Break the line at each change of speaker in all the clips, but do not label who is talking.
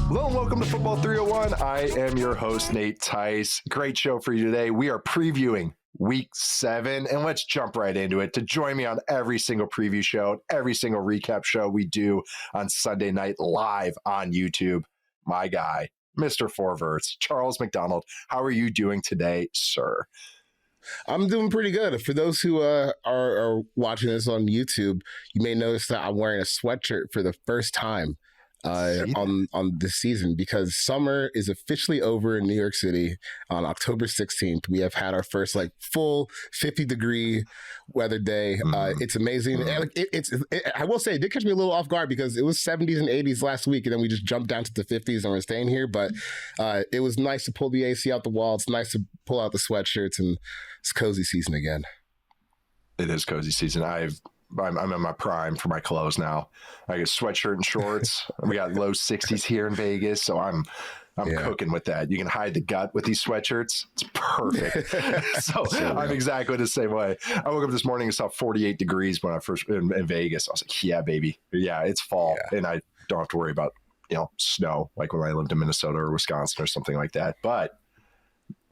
Hello and welcome to Football 301. I am your host, Nate Tice. Great show for you today. We are previewing Week 7, and let's jump right into it. To join me on every single preview show, every single recap show we do on Sunday night live on YouTube, my guy, Mr. Forverts, Charles McDonald. How are you doing today, sir?
I'm doing pretty good. For those who are watching this on YouTube, you may notice that I'm wearing a sweatshirt for the first time on this season, because summer is officially over in New York City on October 16th. We have had our first full 50-degree weather day. It's amazing. I will say it did catch me a little off guard because it was 70s and 80s last week, and then we just jumped down to the 50s and we're staying here. But it was nice to pull the AC out the wall. It's nice to pull out the sweatshirts, and it's cozy season again. It is cozy season.
I'm in my prime for my clothes now. I get sweatshirt and shorts. We got low 60s here in Vegas, so I'm cooking with that. You can hide the gut with these sweatshirts. It's perfect. so I'm exactly the same way. I woke up this morning and saw 48 degrees when I first in Vegas. I was like, yeah, baby. Yeah, it's fall, and I don't have to worry about snow like when I lived in Minnesota or Wisconsin or something like that. But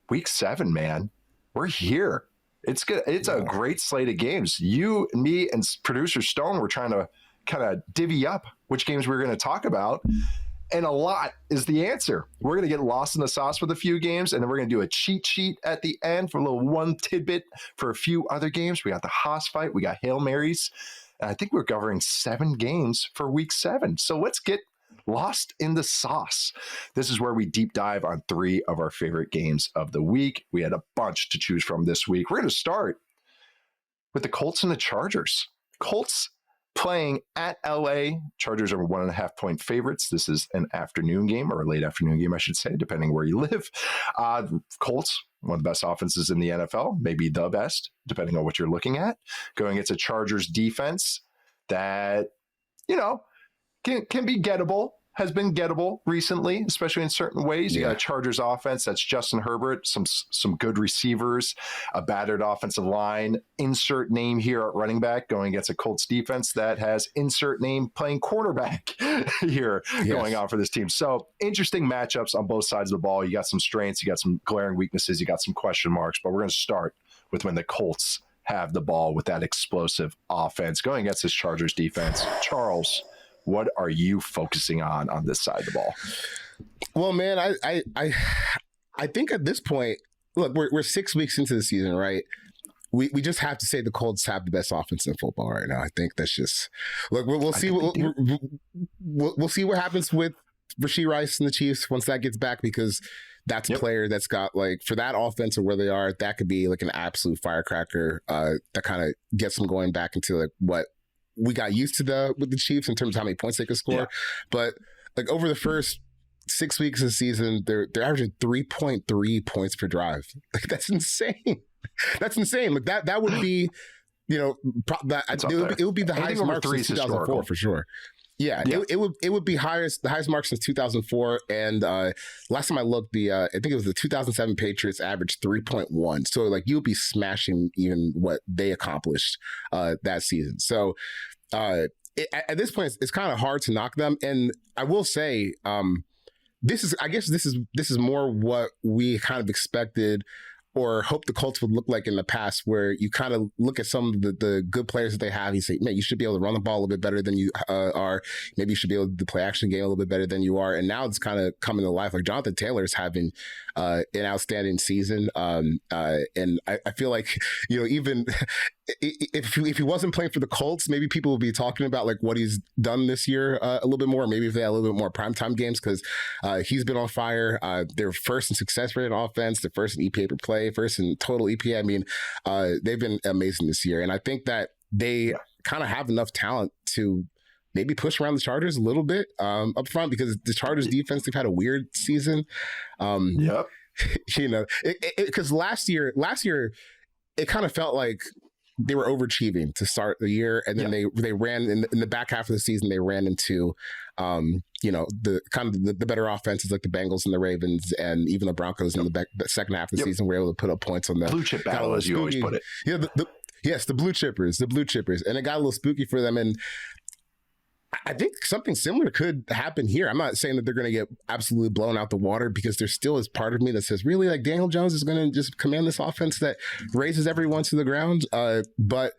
Week 7, man, we're here. It's good. It's a great slate of games. You, me, and producer Stone were trying to kind of divvy up which games we were going to talk about. And a lot is the answer. We're going to get lost in the sauce with a few games, and then we're going to do a cheat sheet at the end for a little one tidbit for a few other games. We got the Haas fight. We got Hail Marys. And I think we're covering 7 games for Week 7. So let's get lost in the sauce. This is where we deep dive on 3 of our favorite games of the week. We had a bunch to choose from this week. We're going to start with the Colts and the Chargers. Colts playing at LA. Chargers are 1.5 point favorites. This is an afternoon game, or a late afternoon game, I should say, depending where you live. Colts, one of the best offenses in the NFL, maybe the best, depending on what you're looking at, going against a Chargers defense that, can be gettable, has been gettable recently, especially in certain ways. You got a Chargers offense that's Justin Herbert, some good receivers, a battered offensive line, insert name here at running back, going against a Colts defense that has insert name playing quarterback here going on for this team. So interesting matchups on both sides of the ball. You got some strengths, you got some glaring weaknesses, you got some question marks, but we're going to start with when the Colts have the ball with that explosive offense going against this Chargers defense. Charles, what are you focusing on this side of the ball?
Well, man, I think at this point, look, we're 6 weeks into the season, right? We just have to say the Colts have the best offense in football right now. I think that's just look. We'll see. We'll see what happens with Rashee Rice and the Chiefs once that gets back, because that's a player that's got for that offense or where they are, that could be an absolute firecracker that kind of gets them going back into what we got used to with the Chiefs in terms of how many points they could score. Yeah. But over the first 6 weeks of the season, they're averaging 3.3 points per drive. That's insane. That's insane. That would be, it would be the highest mark since 2004 for sure. Yeah. It would be the highest mark since 2004. And last time I looked, I think it was the 2007 Patriots averaged 3.1. So you'll be smashing even what they accomplished that season. So at this point, it's kind of hard to knock them. And I will say, this is more what we kind of expected or hope the Colts would look like in the past, where you kind of look at some of the good players that they have. You say, man, you should be able to run the ball a little bit better than you are. Maybe you should be able to play action game a little bit better than you are. And now it's kind of coming to life. Jonathan Taylor is having an outstanding season. And I feel like, even if he wasn't playing for the Colts, maybe people would be talking about what he's done this year a little bit more. Maybe if they had a little bit more primetime games, because he's been on fire. They're first in success rate on offense. They're first in EPA per play, first in total EPA. I mean, they've been amazing this year. And I think that they kind of have enough talent to maybe push around the Chargers a little bit up front, because the Chargers defense, they've had a weird season. Because last year, it kind of felt like they were overachieving to start the year, and then they ran in the back half of the season. They ran into the kind of the better offenses like the Bengals and the Ravens, and even the Broncos in the second half of the season were able to put up points on them.
Blue chip battle, as you always put it.
Yeah, the blue chippers, and it got a little spooky for them. And I think something similar could happen here. I'm not saying that they're going to get absolutely blown out the water, because there still is part of me that says, really, like, Daniel Jones is going to just command this offense that raises everyone to the ground. But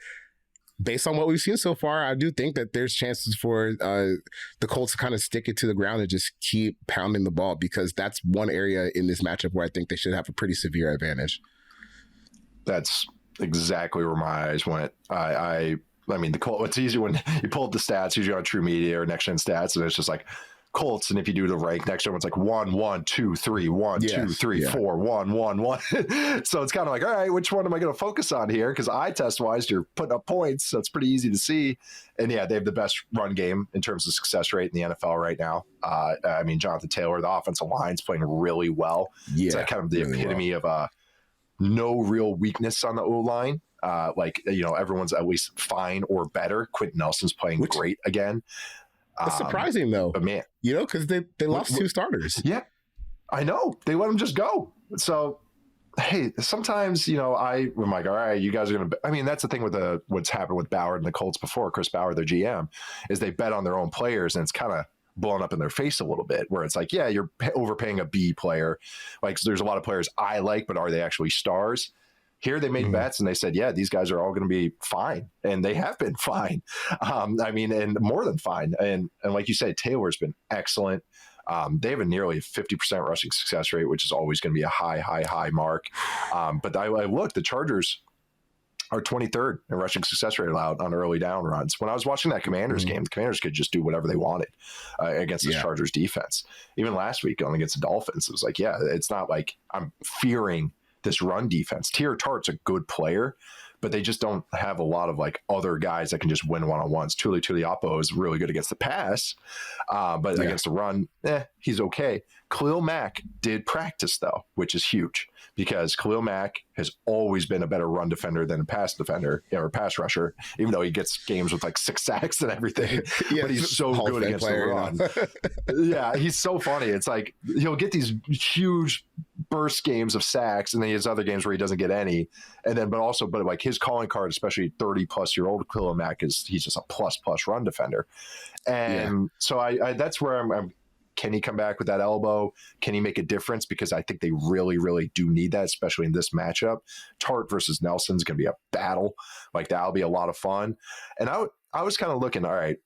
based on what we've seen so far, I do think that there's chances for the Colts to kind of stick it to the ground and just keep pounding the ball, because that's one area in this matchup where I think they should have a pretty severe advantage.
That's exactly where my eyes went. I mean, the Colts, it's easy when you pull up the stats, usually on True Media or Next Gen Stats, and it's just like Colts. And if you do the rank, next one, it's like 1, 1, 2, 3, 1, 2, 3, 4, 1, 1, 1. So it's kind of like, all right, which one am I going to focus on here? Because eye test wise, you're putting up points. So it's pretty easy to see. And yeah, they have the best run game in terms of success rate in the NFL right now. I mean, Jonathan Taylor, the offensive line's playing really well. Yeah, it's like kind of the really epitome of no real weakness on the O-line. Everyone's at least fine or better. Quentin Nelson's playing great again.
That's surprising, though.
But man,
because they lost two starters.
Yeah, I know. They let them just go. So, hey, sometimes, I'm like, all right, you guys are going to – I mean, that's the thing with what's happened with Ballard and the Colts before. Chris Ballard, their GM, is they bet on their own players, and it's kind of blown up in their face a little bit, where it's like, yeah, you're overpaying a B player. Like, there's a lot of players I like, but are they actually stars? Here they made bets and they said, yeah, these guys are all going to be fine. And they have been fine. And more than fine. And like you said, Taylor's been excellent. They have a nearly 50% rushing success rate, which is always going to be a high mark. But I looked, the Chargers are 23rd in rushing success rate allowed on early down runs. When I was watching that Commanders game, the Commanders could just do whatever they wanted against the Chargers defense. Even last week going against the Dolphins, it was like, yeah, it's not like I'm fearing this run defense. Tier Tart's a good player, but they just don't have a lot of like other guys that can just win one-on-ones. Tuli Tuiapo is really good against the pass, but against the run, he's okay. Khalil Mack did practice though, which is huge, because Khalil Mack has always been a better run defender than a pass defender or pass rusher, even though he gets games with like 6 sacks and everything. But he's so good against the run. Yeah, he's so funny. It's like he'll get these huge burst games of sacks, and then he has other games where he doesn't get any. And then, but like his calling card, especially 30-plus-year-old Khalil Mack, he's just a plus run defender. And so I that's where I'm. Can he come back with that elbow? Can he make a difference? Because I think they really, really do need that, especially in this matchup. Tart versus Nelson's going to be a battle. Like, that'll be a lot of fun. And I was kind of looking, this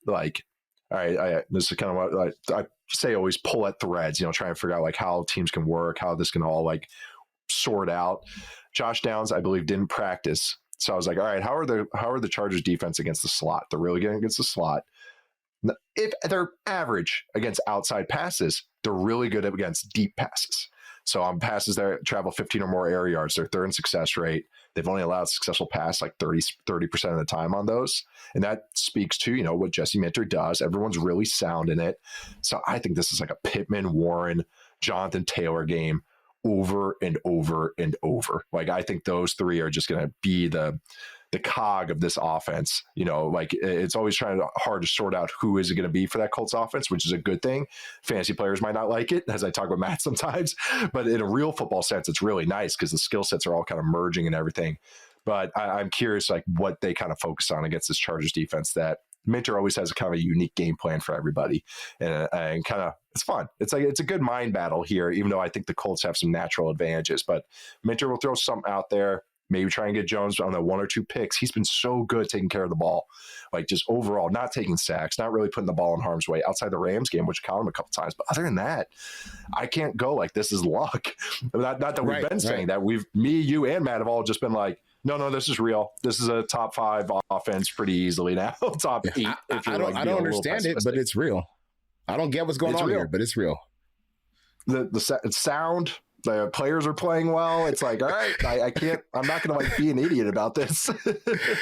is kind of what I say, always pull at threads, try and figure out like how teams can work, how this can all like sort out. Josh Downs, I believe, didn't practice. So I was like, all right, how are the Chargers defense against the slot? They're really good against the slot. If they're average against outside passes, they're really good against deep passes. So on passes that travel 15 or more air yards, they're third in success rate. They've only allowed successful pass like 30% of the time on those. And that speaks to, what Jesse Minter does. Everyone's really sound in it. So I think this is like a Pittman, Warren, Jonathan Taylor game over and over and over. Like, I think those three are just going to be the cog of this offense. Like, it's always hard to sort out who is it going to be for that Colts offense, which is a good thing. Fantasy players might not like it, as I talk with Matt sometimes, but in a real football sense, it's really nice because the skill sets are all kind of merging and everything. But I'm curious, like, what they kind of focus on against this Chargers defense that Minter always has a kind of a unique game plan for everybody. And kind of, it's fun. It's like, it's a good mind battle here, even though I think the Colts have some natural advantages, but Minter will throw something out there. Maybe try and get Jones on the 1 or 2 picks. He's been so good taking care of the ball, like just overall, not taking sacks, not really putting the ball in harm's way outside the Rams game, which caught him a couple times. But other than that, I can't go like this is luck. Not that we've been saying that. Me, you, and Matt have all just been like, no, this is real. This is a top 5 offense pretty easily now. Top 8.
I don't understand it, but it's real. I don't get what's going on here, but it's real.
The sound. The players are playing well. It's like, all right, I'm not going to like be an idiot about this.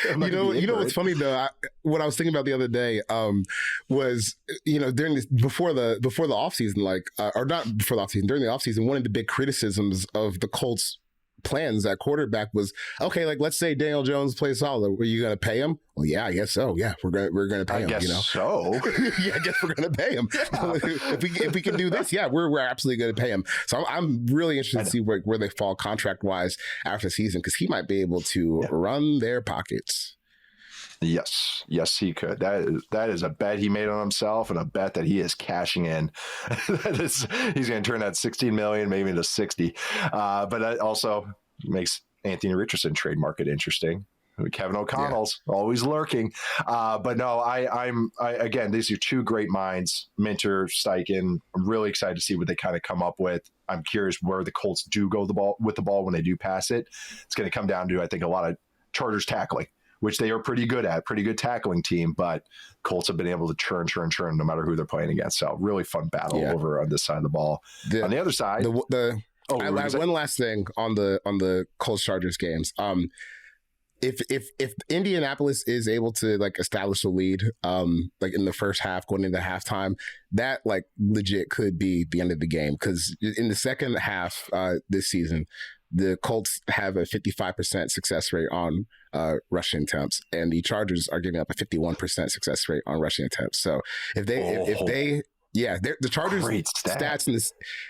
you know what's funny though? What I was thinking about the other day was, during this, before the offseason, or not before the offseason, during the offseason, one of the big criticisms of the Colts plans at quarterback was, okay, like, let's say Daniel Jones plays solid. Were you going to pay him? Well, yeah, I guess so. Yeah, we're gonna pay him.
I guess so.
Yeah, I guess we're gonna pay him. if we can do this, yeah, we're absolutely going to pay him. So I'm really interested to see where they fall contract wise after the season, because he might be able to run their pockets.
Yes, he could. That is a bet he made on himself, and a bet that he is cashing in. He's going to turn that 16 million maybe into 60. But that also makes Anthony Richardson trade market interesting. Kevin O'Connell's always lurking. But no, I again, these are two great minds, Minter, Steichen. I'm really excited to see what they kind of come up with. I'm curious where the Colts do go with the ball when they do pass it. It's going to come down to, I think, a lot of Chargers tackling, which they are pretty good at, pretty good tackling team, but Colts have been able to churn no matter who they're playing against. So really fun battle over on this side of the ball. On the other side,
one last thing on the Colts Chargers games. If Indianapolis is able to like establish a lead, like in the first half going into halftime, that like legit could be the end of the game. Because in the second half this season, the Colts have a 55% success rate on rushing attempts, and the Chargers are giving up a 51% success rate on rushing attempts. So if they the Chargers stats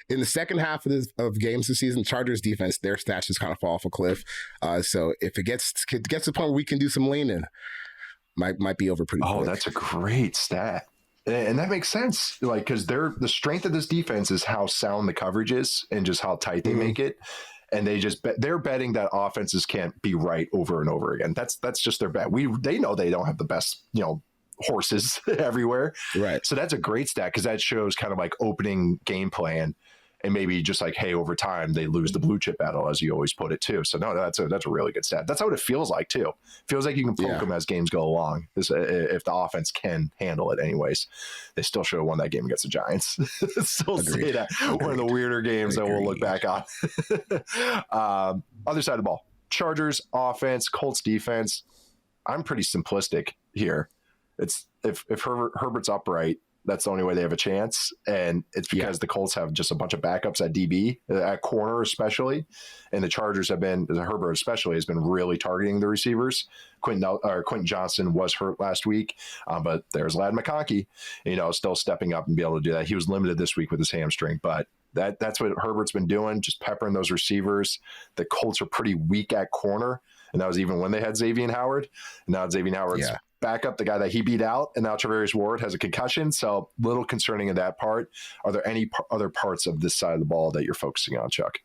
in the second half of games this season, Chargers defense, their stats just kind of fall off a cliff. So if it gets to the point where we can do some leaning, might be over pretty quick.
Oh, that's a great stat. And that makes sense, like, because the strength of this defense is how sound the coverage is and just how tight they make it. And they're betting that offenses can't be right over and over again. That's just their bet. They know they don't have the best, horses everywhere.
Right.
So that's a great stat because that shows kind of like opening game plan, and maybe just like, hey, over time they lose the blue chip battle, as you always put it too. So no, that's a really good stat. That's how it feels like too. Feels like you can poke them as games go along. If the offense can handle it, anyways. They still should have won that game against the Giants. Still say that one of the weirder games that we'll look back on. Other side of the ball, Chargers offense, Colts defense. I'm pretty simplistic here. It's if Herbert's upright, that's the only way they have a chance. And it's because the Colts have just a bunch of backups at DB, at corner especially. And the Chargers Herbert especially, has been really targeting the receivers. Quentin Johnson was hurt last week, but there's Ladd McConkey, still stepping up and be able to do that. He was limited this week with his hamstring, but that's what Herbert's been doing, just peppering those receivers. The Colts are pretty weak at corner, and that was even when they had Xavier Howard. And now Xavier Howard's back up, the guy that he beat out, and now Travarius Ward has a concussion, so little concerning in that part. Are there any other parts of this side of the ball that you're focusing on, Chuck?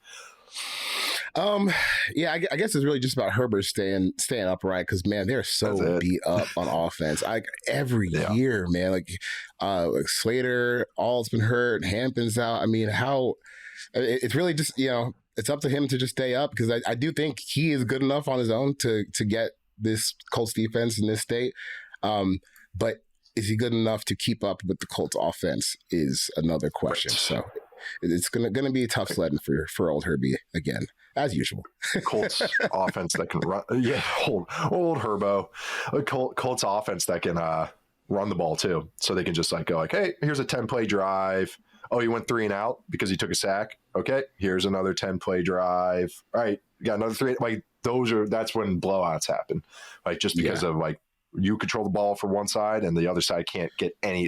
I guess it's really just about Herbert staying upright, because man, they're so beat up on offense. Every year, man, like Slater, all's been hurt, Hampton's out. I mean, it's really just it's up to him to just stay up, because I do think he is good enough on his own to get this Colts defense in this state. But is he good enough to keep up with the Colts offense is another question. Right. So it's gonna be a tough sledding for old Herbie again, as usual.
Colts offense that can run. Yeah, old Herbo. Colts offense that can run the ball too. So they can just go hey, here's a 10-play drive. Oh, he went 3 and out because he took a sack. Okay, here's another 10-play drive. All right, you got another 3. That's when blowouts happen. Just because of you control the ball for one side and the other side can't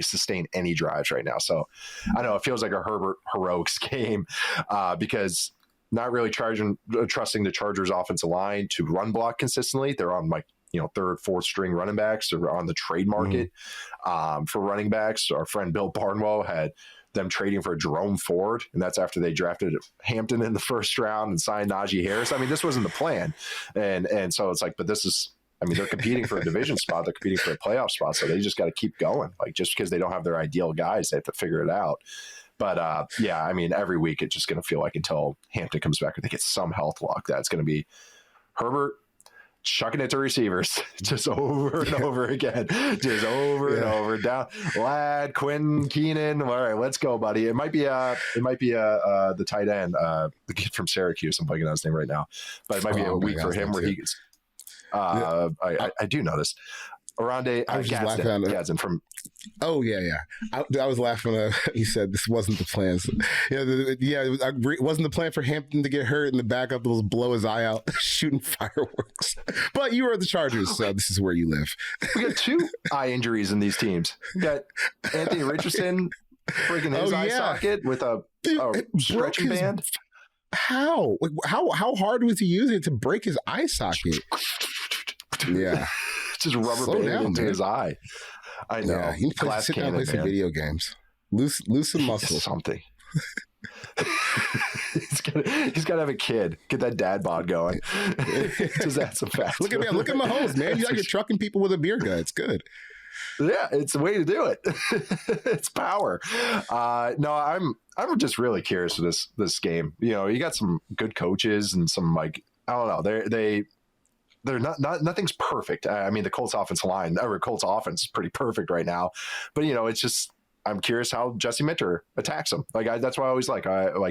sustain any drives right now. So I know it feels like a Herbert heroics game because not really trusting the Chargers offensive line to run block consistently. They're on third, fourth string running backs. They're on the trade market for running backs. Our friend Bill Barnwell had them trading for Jerome Ford, and that's after they drafted Hampton in the first round and signed Najee Harris. I mean, this wasn't the plan. And so it's but this is, they're competing for a division spot. They're competing for a playoff spot. So they just got to keep going. Just because they don't have their ideal guys, they have to figure it out. But every week it's just going to feel like until Hampton comes back or they get some health luck, that's going to be Herbert chucking it to receivers just over and over again, just over and over down. Ladd, Quinn, Keenan. All right, let's go, buddy. It might be the tight end, the kid from Syracuse. I'm blanking on his name right now, but it might be a week for him where he gets. I do know this. Arande Gadsden from.
Oh yeah. I was laughing when he said this wasn't the plan. It wasn't the plan for Hampton to get hurt and the backup will blow his eye out shooting fireworks. But you are the Chargers, so this is where you live.
We got 2 eye injuries in these teams. We got Anthony Richardson breaking his eye socket with a stretching band.
How hard was he using it to break his eye socket? Yeah.
just rubber banded into his eye. I know.
Yeah, you need to sit down and play some video games. Loosen muscle.
Something. He's got to have a kid. Get that dad bod going. Just add some fat.
Look at Mahomes, man. You're trucking people with a beer gut. It's good.
Yeah, it's the way to do it. It's power. No, I'm just really curious with this game. You know, you got some good coaches and some, like, I don't know. They're not nothing's perfect. I mean, the Colts offensive line, or Colts offense is pretty perfect right now. But, you know, it's just, I'm curious how Jesse Minter attacks them. That's why I always like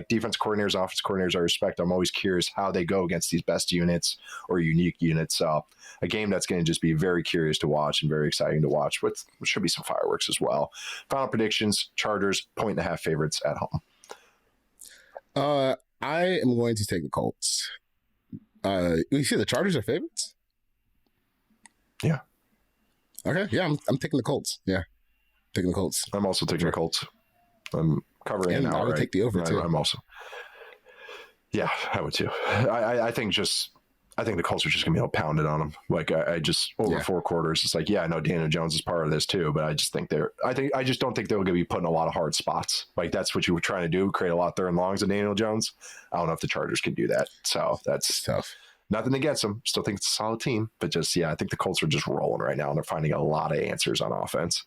defense coordinators, offense coordinators I respect. I'm always curious how they go against these best units or unique units. So a game that's going to just be very curious to watch and very exciting to watch. What should be some fireworks as well. Final predictions: Chargers 1.5 favorites at home.
I am going to take the Colts. You see the Chargers are favorites?
Yeah.
Okay. Yeah, I'm taking the Colts. Yeah. Taking the Colts.
I'm also taking the Colts. I'm covering it now.
I would take the over too.
I'm also. Yeah, I would too. I think the Colts are just gonna be pounded on them. Like I just over 4 quarters. It's like, yeah, I know Daniel Jones is part of this too, but I just think I just don't think they're gonna be put in a lot of hard spots. Like that's what you were trying to do, create a lot of third and longs of Daniel Jones. I don't know if the Chargers can do that. So that's
tough.
Nothing against them. Still think it's a solid team, but just I think the Colts are just rolling right now and they're finding a lot of answers on offense.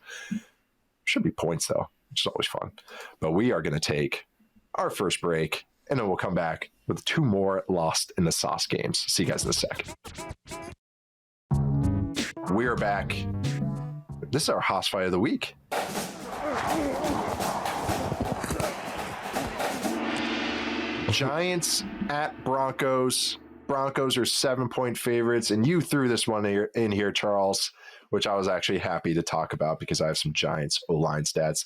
Should be points, though, which is always fun. But we are going to take our first break, and then we'll come back with 2 more lost in the sauce games. See you guys in a sec. We are back. This is our Haas fight of the week. Giants at Broncos. Broncos are 7-point favorites, and you threw this one in here, Charles, which I was actually happy to talk about because I have some Giants O-line stats.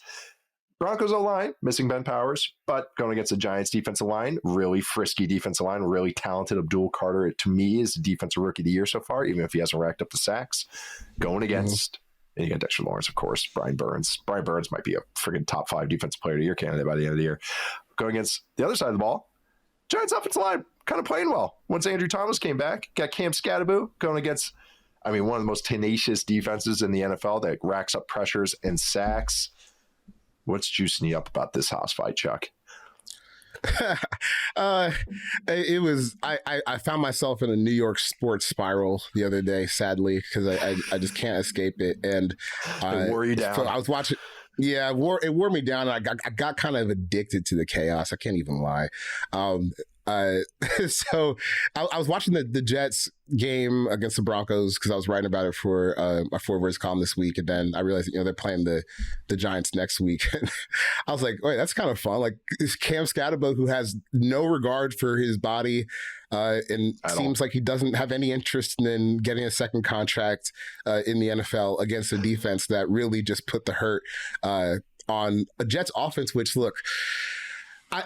Broncos O-line, missing Ben Powers, but going against the Giants defensive line, really frisky defensive line, really talented. Abdul Carter, to me, is the defensive rookie of the year so far, even if he hasn't racked up the sacks. Going against, and you got Dexter Lawrence, of course, Brian Burns. Brian Burns might be a friggin' top 5 defensive player of the year candidate by the end of the year. Going against the other side of the ball, Giants offensive line, kind of playing well. Once Andrew Thomas came back, got Cam Scatterbo going against, one of the most tenacious defenses in the NFL that racks up pressures and sacks. What's juicing you up about this Haas fight, Chuck?
It was I found myself in a New York sports spiral the other day, sadly, because I just can't escape it. And
it wore you down.
So I was watching. Yeah, it wore me down. I got kind of addicted to the chaos. I can't even lie. So I was watching the Jets game against the Broncos because I was writing about it for my 4 Words column this week, and then I realized they're playing the Giants next week. And I was like, wait, that's kind of fun. Like Cam Scatterbo, who has no regard for his body, and seems like he doesn't have any interest in getting a second contract in the NFL against a defense that really just put the hurt on a Jets offense, which look.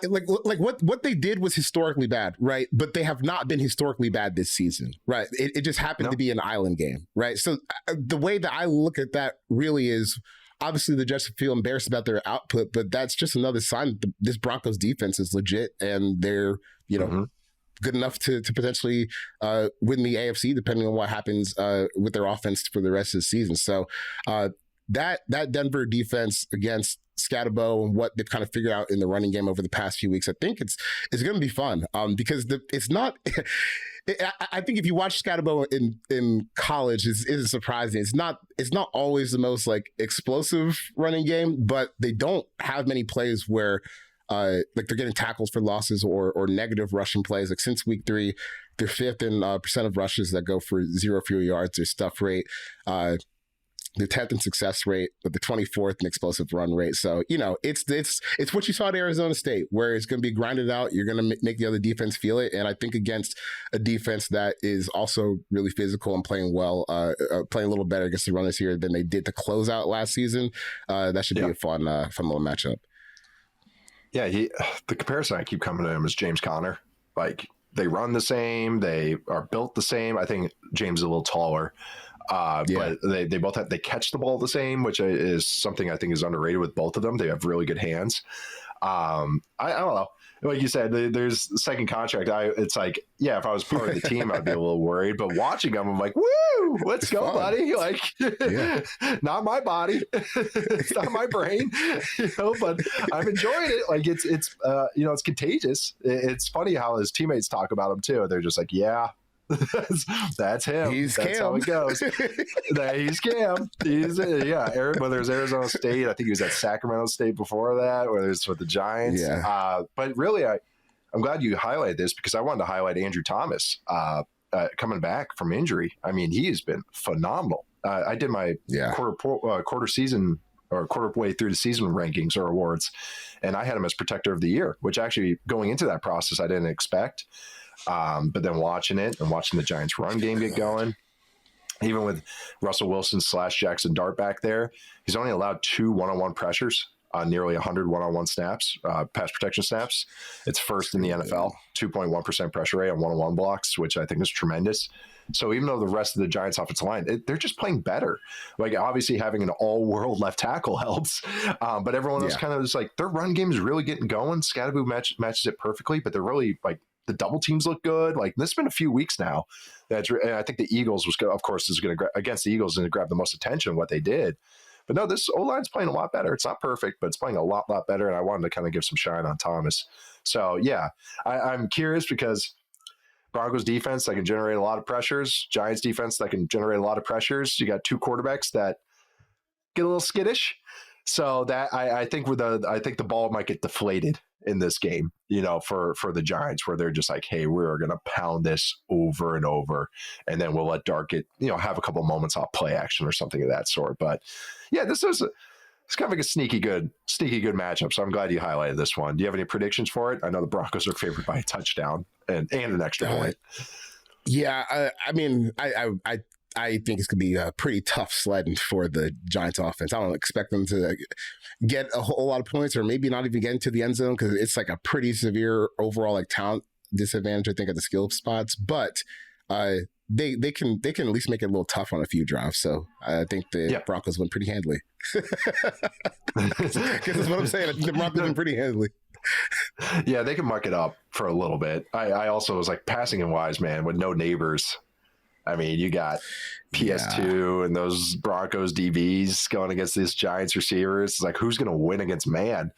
What they did was historically bad, right? But they have not been historically bad this season, right? It just happened to be an island game, right? So the way that I look at that really is, obviously the Jets feel embarrassed about their output, but that's just another sign that this Broncos defense is legit and they're, good enough to potentially win the AFC, depending on what happens with their offense for the rest of the season. So that Denver defense against Scatterbo and what they've kind of figured out in the running game over the past few weeks, I think it's going to be fun because it's not. I think if you watch Scatterbo in college, it's surprising. It's not always the most explosive running game, but they don't have many plays where they're getting tackles for losses or negative rushing plays. Like since week 3, they're 5th in percent of rushes that go for 0 or fewer yards. Their stuff rate. The 10th in success rate, but the 24th in explosive run rate. So, it's what you saw at Arizona State, where it's going to be grinded out. You're going to make the other defense feel it. And I think against a defense that is also really physical and playing well, playing a little better against the runners here than they did to close out last season, that should be a fun little matchup.
Yeah, the comparison I keep coming to him is James Conner. Like, they run the same. They are built the same. I think James is a little taller. But they both they catch the ball the same, which is something I think is underrated with both of them. They have really good hands. I don't know. Like you said, there's the second contract. It's like, yeah, if I was part of the team, I'd be a little worried. But watching them, I'm like, woo, let's go, buddy. Like, not my body, it's not my brain, but I'm enjoying it. Like it's it's contagious. It's funny how his teammates talk about him too. They're just like, yeah. That's him. That's Cam. How it goes. He's Cam. Whether it's Arizona State, I think he was at Sacramento State before that, whether it's with the Giants. Yeah. But really, I'm glad you highlighted this because I wanted to highlight Andrew Thomas coming back from injury. I mean, he has been phenomenal. I did my quarter season or quarter way through the season rankings or awards, and I had him as protector of the year, which actually going into that process I didn't expect. But then watching it and watching the Giants run game get going, even with Russell Wilson / Jackson Dart back there, he's only allowed 2 one-on-one pressures on nearly 100 one-on-one snaps, pass protection snaps. It's first in the NFL, 2.1% pressure rate on one-on-one blocks, which I think is tremendous. So even though the rest of the Giants offensive line, they're just playing better. Like obviously having an all-world left tackle helps, but everyone else kind of is like their run game is really getting going. Scatterboo matches it perfectly, but they're really like, the double teams look good. Like this has been a few weeks now. I think the Eagles of course, is going to against the Eagles and to grab the most attention what they did. But no, this O-line's playing a lot better. It's not perfect, but it's playing a lot better. And I wanted to kind of give some shine on Thomas. So yeah, I'm curious because Broncos defense that can generate a lot of pressures. Giants defense that can generate a lot of pressures. You got 2 quarterbacks that get a little skittish. So that I think the ball might get deflated in this game, for the Giants, where they're just like, hey, we're going to pound this over and over. And then we'll let Dart get, have a couple moments off play action or something of that sort. But yeah, it's kind of like a sneaky good matchup. So I'm glad you highlighted this one. Do you have any predictions for it? I know the Broncos are favored by a touchdown and an extra point.
Yeah. I mean, I think it's going to be a pretty tough sledding for the Giants offense. I don't expect them to get a whole lot of points or maybe not even get into the end zone because it's like a pretty severe overall like talent disadvantage, I think, at the skill spots. But they can at least make it a little tough on a few drives. So I think the Broncos win pretty handily. Because that's what I'm saying. I think the Broncos win pretty handily.
Yeah, they can muck it up for a little bit. I also was like passing and wise, man, with no neighbors. I mean, you got PS2 and those Broncos DBs going against these Giants receivers. It's like, who's going to win against man?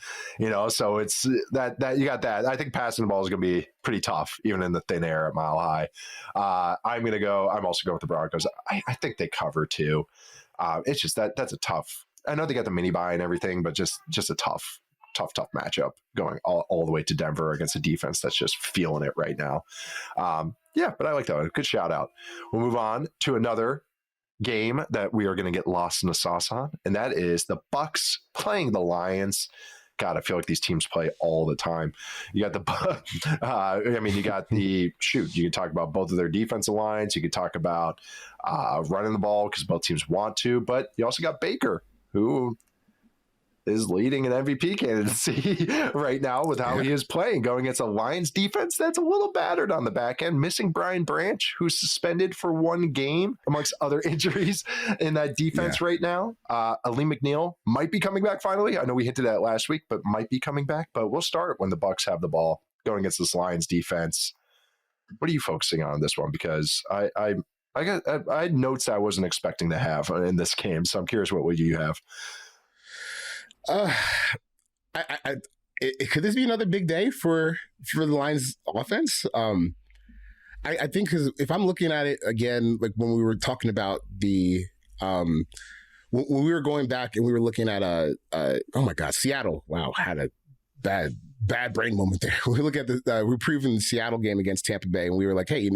So it's that you got that. I think passing the ball is going to be pretty tough, even in the thin air at Mile High. I'm also going with the Broncos. I think they cover too. It's just that's a tough. I know they got the mini bye and everything, but just a tough matchup going all the way to Denver against a defense that's just feeling it right now. Yeah, but I like that. Good shout out. We'll move on to another game that we are going to get lost in the sauce on, and that is the Bucs playing the Lions. God, I feel like these teams play all the time. You got you got the you could talk about both of their defensive lines. You could talk about running the ball because both teams want to, but you also got Baker, who is leading an MVP candidacy right now with how he is playing, going against a Lions defense that's a little battered on the back end, missing Brian Branch, who's suspended for 1 game amongst other injuries in that defense right now. Ali McNeil might be coming back finally. I know we hinted at last week, but might be coming back. But we'll start when the Bucs have the ball going against this Lions defense. What are you focusing on this one? Because I had notes I wasn't expecting to have in this game, so I'm curious what would you have.
Could this be another big day for the Lions offense? I think because if I'm looking at it again, like when we were talking about the when we were going back and we were looking at oh my God, Seattle. Wow, had a bad brain moment there. We look at the we're previewing the Seattle game against Tampa Bay, and we were like, hey,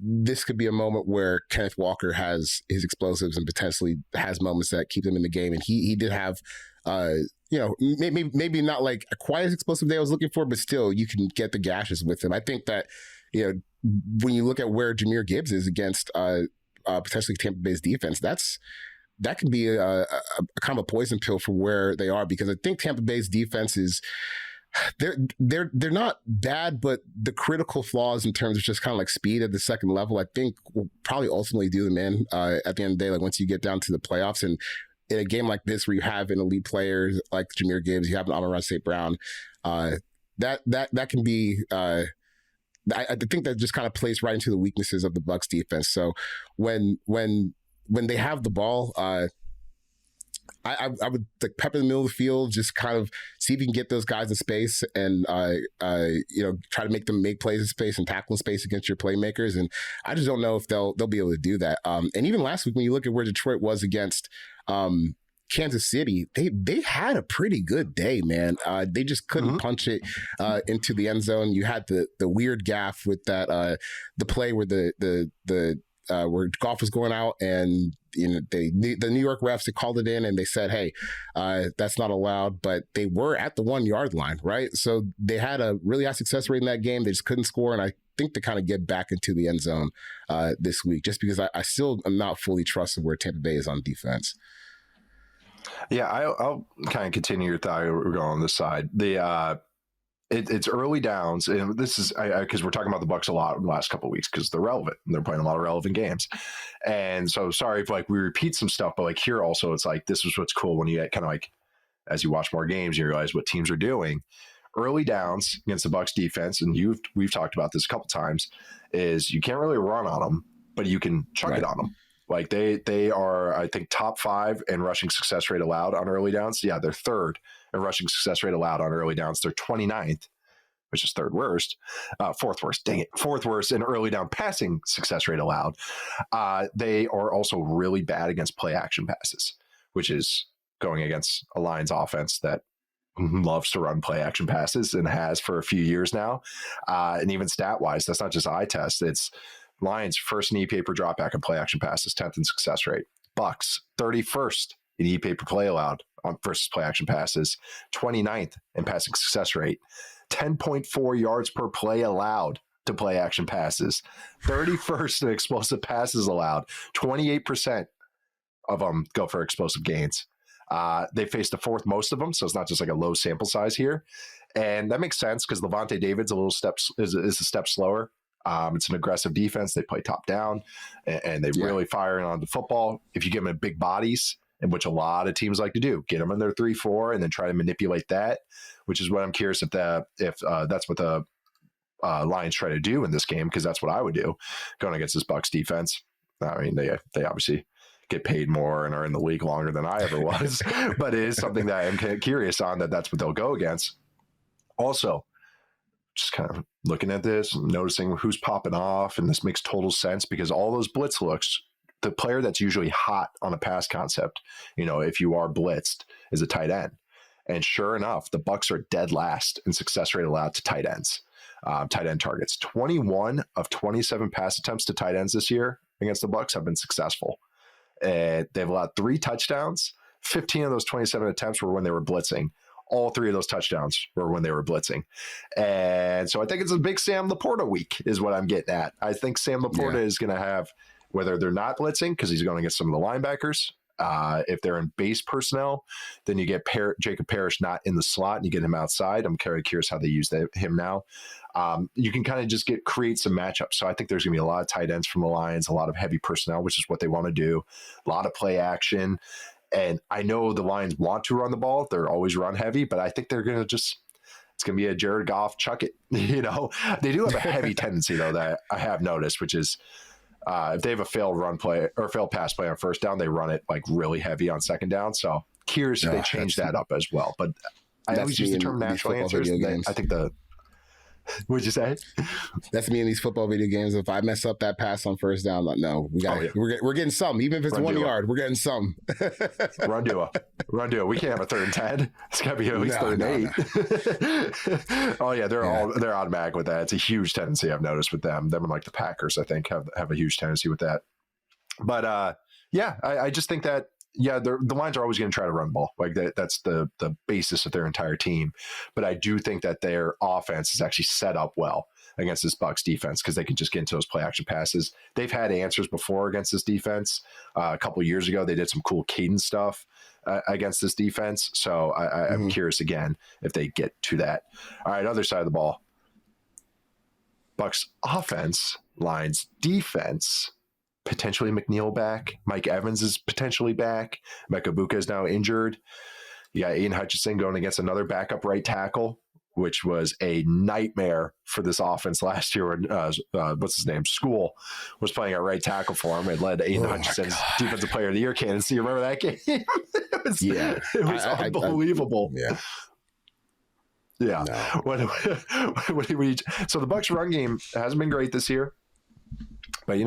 this could be a moment where Kenneth Walker has his explosives and potentially has moments that keep him in the game. And he did have, maybe not like a quite as explosive day I was looking for, but still you can get the gashes with him. I think that, when you look at where Jahmyr Gibbs is against potentially Tampa Bay's defense, that can be a kind of a poison pill for where they are, because I think Tampa Bay's defense is, they're not bad, but the critical flaws in terms of just kind of like speed at the second level, I think will probably ultimately do them in at the end of the day, like once you get down to the playoffs. And in a game like this where you have an elite player like Jahmyr Gibbs, you have an Amon-Ra St. Brown, that can be. I think that just kind of plays right into the weaknesses of the Bucs defense. So when they have the ball, I would like pep in the middle of the field, just kind of see if you can get those guys in space and try to make them make plays in space and tackle in space against your playmakers. And I just don't know if they'll be able to do that. And even last week, when you look at where Detroit was against Kansas City, they had a pretty good day, man. They just couldn't punch it into the end zone. You had the weird gaff with that the play where where Goff was going out, and the New York refs, they called it in and they said, hey, that's not allowed, but they were at the 1 yard line, right? So they had a really high success rate in that game. They just couldn't score, and I think to kind of get back into the end zone this week, just because I still am not fully trusting where Tampa Bay is on defense.
Yeah, I'll kind of continue your thought. We're going on this side. It's early downs, and this is because we're talking about the Bucs a lot in the last couple of weeks because they're relevant and they're playing a lot of relevant games. And so sorry if we repeat some stuff, but here also it's this is what's cool when you get kind of as you watch more games, you realize what teams are doing. Early downs against the Bucs defense, and we've talked about this a couple times, is you can't really run on them, but you can chuck it on them. They are, I think, top 5 in rushing success rate allowed on early downs. Yeah, they're 3rd in rushing success rate allowed on early downs. They're 29th, which is 3rd worst. 4th worst, dang it. 4th worst in early down passing success rate allowed. They are also really bad against play action passes, which is going against a Lions offense that loves to run play action passes and has for a few years now. And even stat-wise, that's not just eye test. It's Lions first in EPA per dropback and play action passes, 10th in success rate. Bucs 31st in EPA per play allowed on versus play action passes, 29th in passing success rate, 10.4 yards per play allowed to play action passes, 31st in explosive passes allowed, 28% of them go for explosive gains. They faced the 4th most of them, so it's not just a low sample size here, and that makes sense because Levante David's is a step slower. It's an aggressive defense. They play top down, and they really fire on the football. If you give them big bodies, and which a lot of teams like to do, get them in their 3-4 and then try to manipulate that, which is what I'm curious if that's what the Lions try to do in this game, because that's what I would do going against this Bucs defense. I mean, they obviously get paid more and are in the league longer than I ever was, but it is something that I'm curious on that's what they'll go against. Also, just kind of looking at this and noticing who's popping off, and this makes total sense because all those blitz looks, the player that's usually hot on a pass concept, if you are blitzed, is a tight end. And sure enough, the Bucs are dead last in success rate allowed to tight ends, tight end targets. 21 of 27 pass attempts to tight ends this year against the Bucs have been successful. They've allowed 3 touchdowns. 15 of those 27 attempts were when they were blitzing. All 3 of those touchdowns were when they were blitzing. And so I think it's a big Sam Laporta week is what I'm getting at. I think Sam Laporta is going to have, whether they're not blitzing, because he's going to get some of the linebackers. If they're in base personnel, then you get Jacob Parrish not in the slot and you get him outside. I'm very curious how they use him now. You can kind of just create some matchups. So I think there's going to be a lot of tight ends from the Lions, a lot of heavy personnel, which is what they want to do, a lot of play action. And I know the Lions want to run the ball. They're always run heavy, but I think they're going to it's going to be a Jared Goff chuck it. They do have a heavy tendency though that I have noticed, which is if they have a failed run play or failed pass play on first down, they run it really heavy on second down. So curious if they change that up as well. But I always use the term natural answers. I think what'd you say?
That's me in these football video games. If I mess up that pass on first down, no, we're getting some. Even if it's 1 yard, we're getting some.
Run duo. We can't have a 3rd and 10. It's got to be at least 3rd and 8. Oh yeah, they're automatic with that. It's a huge tendency I've noticed with them. Them and the Packers, I think, have a huge tendency with that. But I just think that. Yeah, the Lions are always going to try to run the ball. That's the basis of their entire team. But I do think that their offense is actually set up well against this Bucs defense because they can just get into those play action passes. They've had answers before against this defense. A couple of years ago, they did some cool cadence stuff against this defense. So I'm curious again if they get to that. All right, other side of the ball. Bucs offense, Lions defense. potentially McNeil back. Mike Evans is potentially back. Emeka Egbuka is now injured. You got Aiden Hutchinson going against another backup right tackle, which was a nightmare for this offense last year when, what's his name, School was playing at right tackle for him and led Aiden Hutchinson's Defensive Player of the Year candidacy. You remember that game? It was unbelievable. Yeah. No. So the Bucs run game hasn't been great this year, but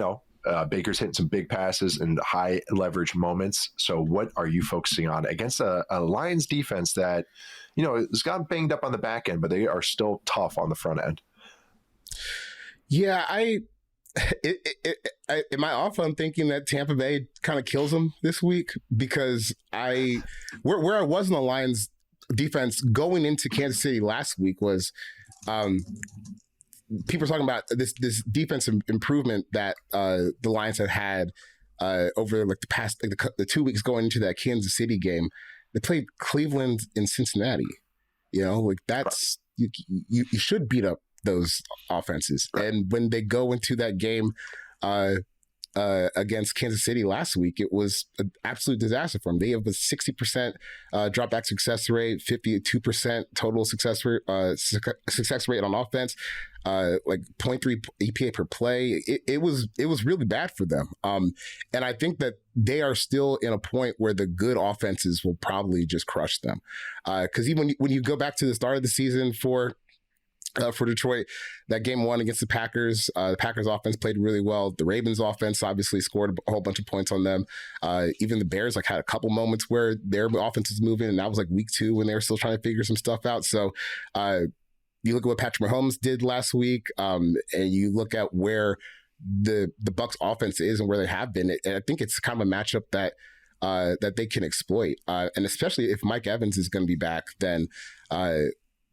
Baker's hitting some big passes and high leverage moments. So what are you focusing on against a Lions defense that, has gotten banged up on the back end, but they are still tough on the front end?
Yeah, am I off on thinking that Tampa Bay kind of kills them this week? Because where I was in the Lions defense going into Kansas City last week was people are talking about this defensive improvement that the Lions had over like the past the 2 weeks going into that Kansas City game. They played Cleveland and Cincinnati. That's you should beat up those offenses. And when they go into that game against Kansas City last week, it was an absolute disaster for them. They have a 60% dropback success rate, 52% total success rate on offense, like 0.3 EPA per play. It was really bad for them. And I think that they are still in a point where the good offenses will probably just crush them. Because even when you go back to the start of the season for Detroit, that game one against the Packers offense played really well. The Ravens offense obviously scored a whole bunch of points on them. Even the Bears had a couple moments where their offense was moving, and that was like week 2 when they were still trying to figure some stuff out. So you look at what Patrick Mahomes did last week, and you look at where the Bucs offense is and where they have been. And I think it's kind of a matchup that they can exploit, and especially if Mike Evans is going to be back, then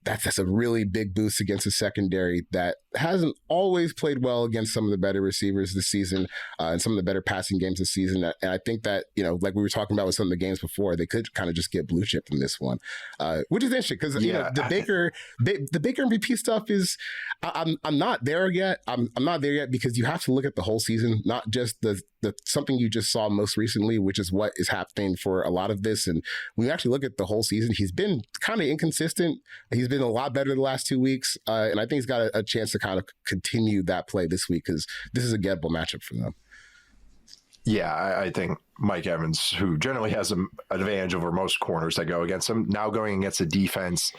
that's a really big boost against a secondary that hasn't always played well against some of the better receivers this season and some of the better passing games this season. And I think that, like we were talking about with some of the games before, they could kind of just get blue chipped in this one, which is interesting because, the Baker MVP stuff is, I'm not there yet. I'm not there yet because you have to look at the whole season, not just the something you just saw most recently, which is what is happening for a lot of this. And when you actually look at the whole season, he's been kind of inconsistent. He's been a lot better the last 2 weeks. And I think he's got a chance to kind of continue that play this week because this is a gettable matchup for them.
Yeah, I think Mike Evans, who generally has an advantage over most corners that go against him, now going against a defense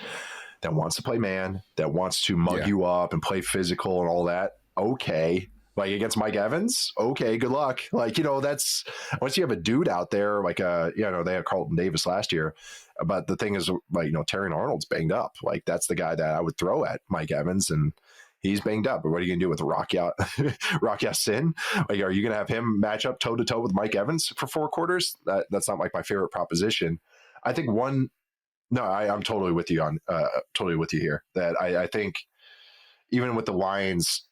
that wants to play man, that wants to mug you up and play physical and all that. Okay. Like against Mike Evans, okay, good luck. That's once you have a dude out there, they had Carlton Davis last year, but the thing is, Terry Arnold's banged up. Like that's the guy that I would throw at Mike Evans, and he's banged up. But what are you gonna do with Rocky Sin? Are you gonna have him match up toe to toe with Mike Evans for 4 quarters? That's not like my favorite proposition. I think I'm totally with you here. That I think even with the Lions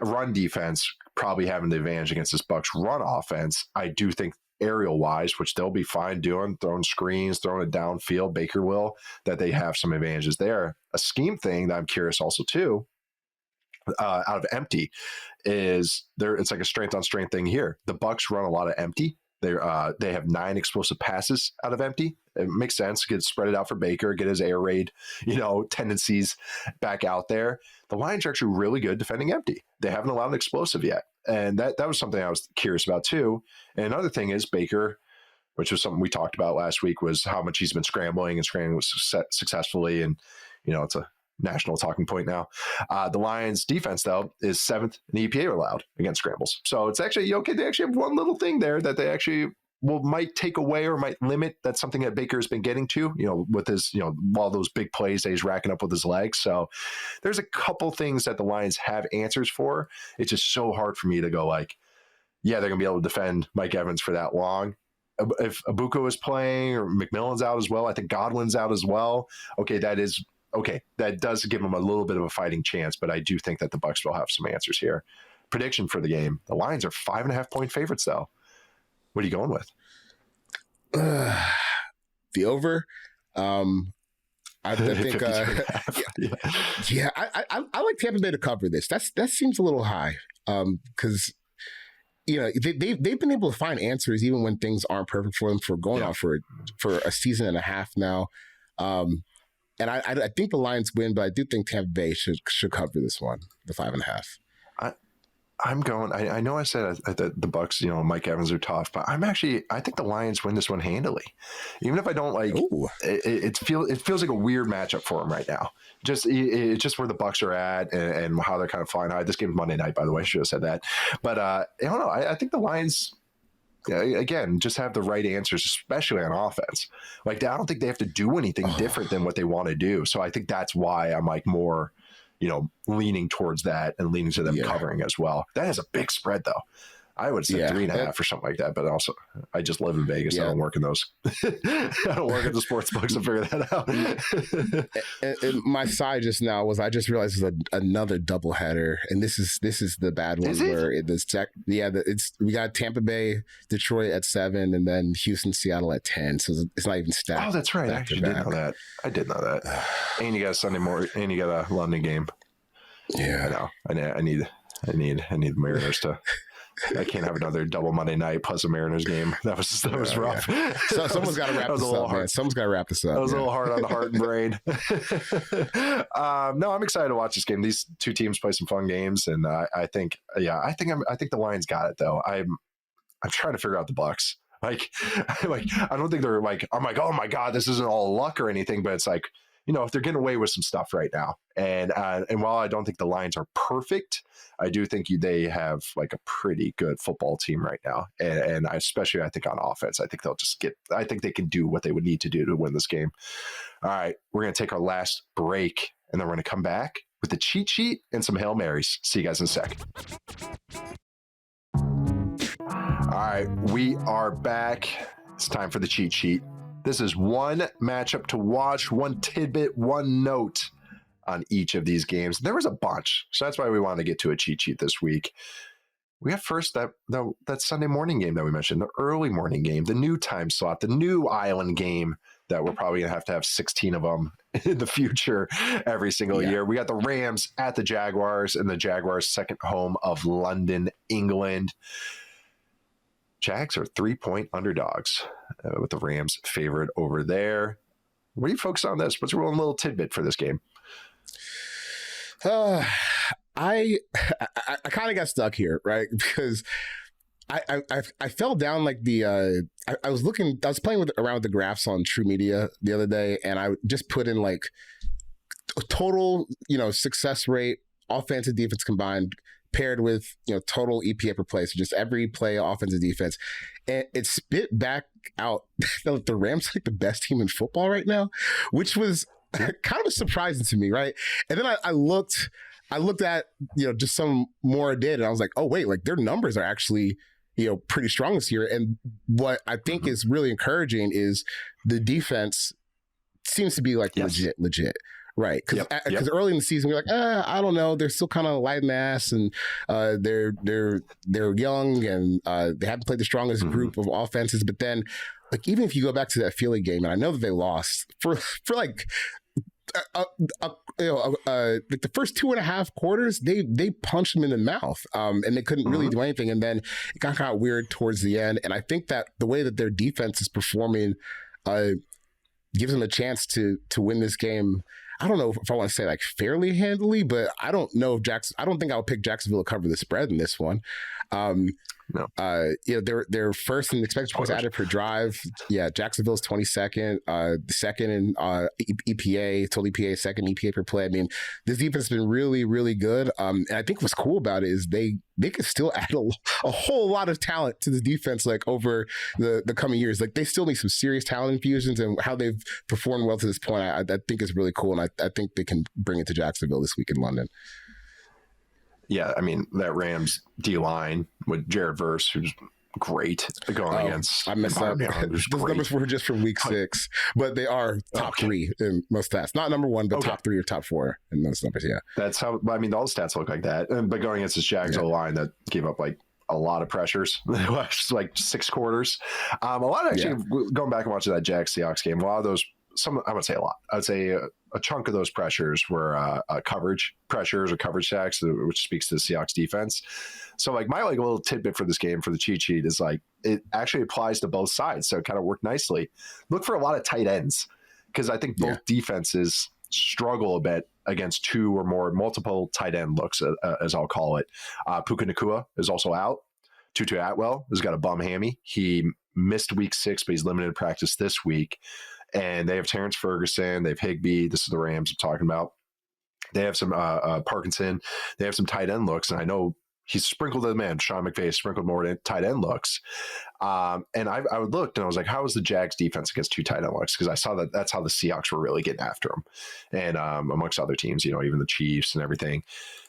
run defense probably having the advantage against this Bucs run offense, I do think aerial wise, which they'll be fine doing, throwing screens, throwing it downfield, Baker will, that they have some advantages there. A scheme thing that I'm curious also too, out of empty, is it's like a strength on strength thing here. The Bucs run a lot of empty. They have 9 explosive passes out of empty. It makes sense. Get spread it out for Baker, get his air raid, tendencies back out there. The Lions are actually really good defending empty. They haven't allowed an explosive yet. And that was something I was curious about too. And another thing is Baker, which was something we talked about last week, was how much he's been scrambling successfully. And, it's a national talking point now. The Lions defense, though, is 7th in EPA allowed against scrambles. So it's actually okay. They actually have one little thing there that they actually might take away or might limit. That's something that Baker's been getting to, with his, all those big plays that he's racking up with his legs. So there's a couple things that the Lions have answers for. It's just so hard for me to go they're going to be able to defend Mike Evans for that long. If Egbuka is playing or McMillan's out as well, I think Godwin's out as well. Okay, that does give them a little bit of a fighting chance, but I do think that the Bucs will have some answers here. Prediction for the game: the Lions are 5.5 point favorites, though. What are you going with?
The over. I think. I like Tampa Bay to cover this. That seems a little high because they've been able to find answers even when things aren't perfect for them for going on for a season and a half now. And I think the Lions win, but I do think Tampa Bay should cover this one, the 5.5.
I'm going. I know I said the Bucs, Mike Evans are tough, but I think the Lions win this one handily. Even if I don't like it, feels like a weird matchup for them right now. It's just where the Bucs are at and how they're kind of flying high. This game's Monday night, by the way. I should have said that. But I don't know. I think the Lions, again, just have the right answers, especially on offense. Like, I don't think they have to do anything different than what they want to do. So I think that's why I'm like more, leaning towards that and leaning to them covering as well. That is a big spread, though. I would say 3.5 or something like that. But also, I just live in Vegas. I don't work in those. I don't work at the sports books to figure that out.
and my side just now was I just realized there's another doubleheader, and this is the bad one we got Tampa Bay, Detroit at 7, and then Houston, Seattle at 10. So it's not even stacked.
Oh, that's right. I actually did know that. I did know that. And you got a Sunday morning, and you got a London game.
Yeah,
I know. I need the Mariners to. I can't have another double Monday night plus a Mariners game. That was rough.
Yeah. So someone's got to wrap this up, man. Someone's got to wrap this up.
That was a little hard on the heart and brain. No, I'm excited to watch this game. These two teams play some fun games, and I think the Lions got it though. I'm trying to figure out the Bucs. Like I don't think they're like, I'm like, oh my God, this isn't all luck or anything, but it's like, if they're getting away with some stuff right now. And while I don't think the Lions are perfect, I do think they have like a pretty good football team right now. And especially I think on offense, I think they can do what they would need to do to win this game. All right, we're going to take our last break, and then we're going to come back with the cheat sheet and some Hail Marys. See you guys in a sec. All right, we are back. It's time for the cheat sheet. This is one matchup to watch, one tidbit, one note on each of these games. There was a bunch, so that's why we wanted to get to a cheat sheet this week. We have first that Sunday morning game that we mentioned, the early morning game, the new time slot, the new island game that we're probably going to have 16 of them in the future every single year. We got the Rams at the Jaguars, and the Jaguars' second home of London, England. Jags are 3-point underdogs with the Rams favored over there. What do you focus on this? What's your little tidbit for this game?
I kind of got stuck here, right? Because I fell down like I was playing around with the graphs on True Media the other day, and I just put in like total, success rate, offense and defense combined, paired with, total EPA per play. So just every play, offense and defense. And it spit back out that the Rams are like the best team in football right now, which was kind of surprising to me, right? And then I looked at, just some more data, and I was like, oh, wait, like their numbers are actually, pretty strong this year. And what I think is really encouraging is the defense seems to be like legit. Right, because early in the season we were like, I don't know, they're still kind of light in the ass, and they're young, and they haven't played the strongest group of offenses. But then, like, even if you go back to that Philly game, and I know that they lost for like the first 2.5 quarters, they punched them in the mouth, and they couldn't really do anything. And then it got kind of weird towards the end. And I think that the way that their defense is performing gives them a chance to win this game. I don't know if I want to say like fairly handily, but I don't know if I don't think I would pick Jacksonville to cover the spread in this one.
No.
They're first in expected points added per drive. Yeah, Jacksonville's 22nd, second in EPA, total EPA, second EPA per play. I mean, this defense has been really, really good. And I think what's cool about it is they could still add a whole lot of talent to the defense, like over the coming years. Like they still need some serious talent infusions, and how they've performed well to this point, I think is really cool. And I think they can bring it to Jacksonville this week in London.
Yeah, I mean, that Rams D-line with Jared Verse, who's great going against.
I messed up. Those numbers were just from week 6, but they are top 3 in most stats. Not number 1, but top 3 or top 4 in most numbers, yeah.
That's how, I mean, all the stats look like that. But going against this Jags O-line that gave up like a lot of pressures, like 6 quarters. A lot of actually, going back and watching that Jags Seahawks game, a lot of those, I would say a lot. I would say a chunk of those pressures were coverage pressures or coverage sacks, which speaks to the Seahawks defense. So like my like little tidbit for this game for the cheat sheet is like it actually applies to both sides, so it kind of worked nicely. Look for a lot of tight ends because I think both defenses struggle a bit against two or more multiple tight end looks, as I'll call it. Puka Nacua is also out. Tutu Atwell has got a bum hammy. He missed week 6, but he's limited practice this week. And they have Terrence Ferguson. They have Higbee. This is the Rams I'm talking about. They have some Parkinson. They have some tight end looks. And I know he's sprinkled them in. Sean McVay sprinkled more tight end looks. And I looked and I was like, how is the Jags defense against two tight end looks? Because I saw that that's how the Seahawks were really getting after them. And amongst other teams, even the Chiefs and everything,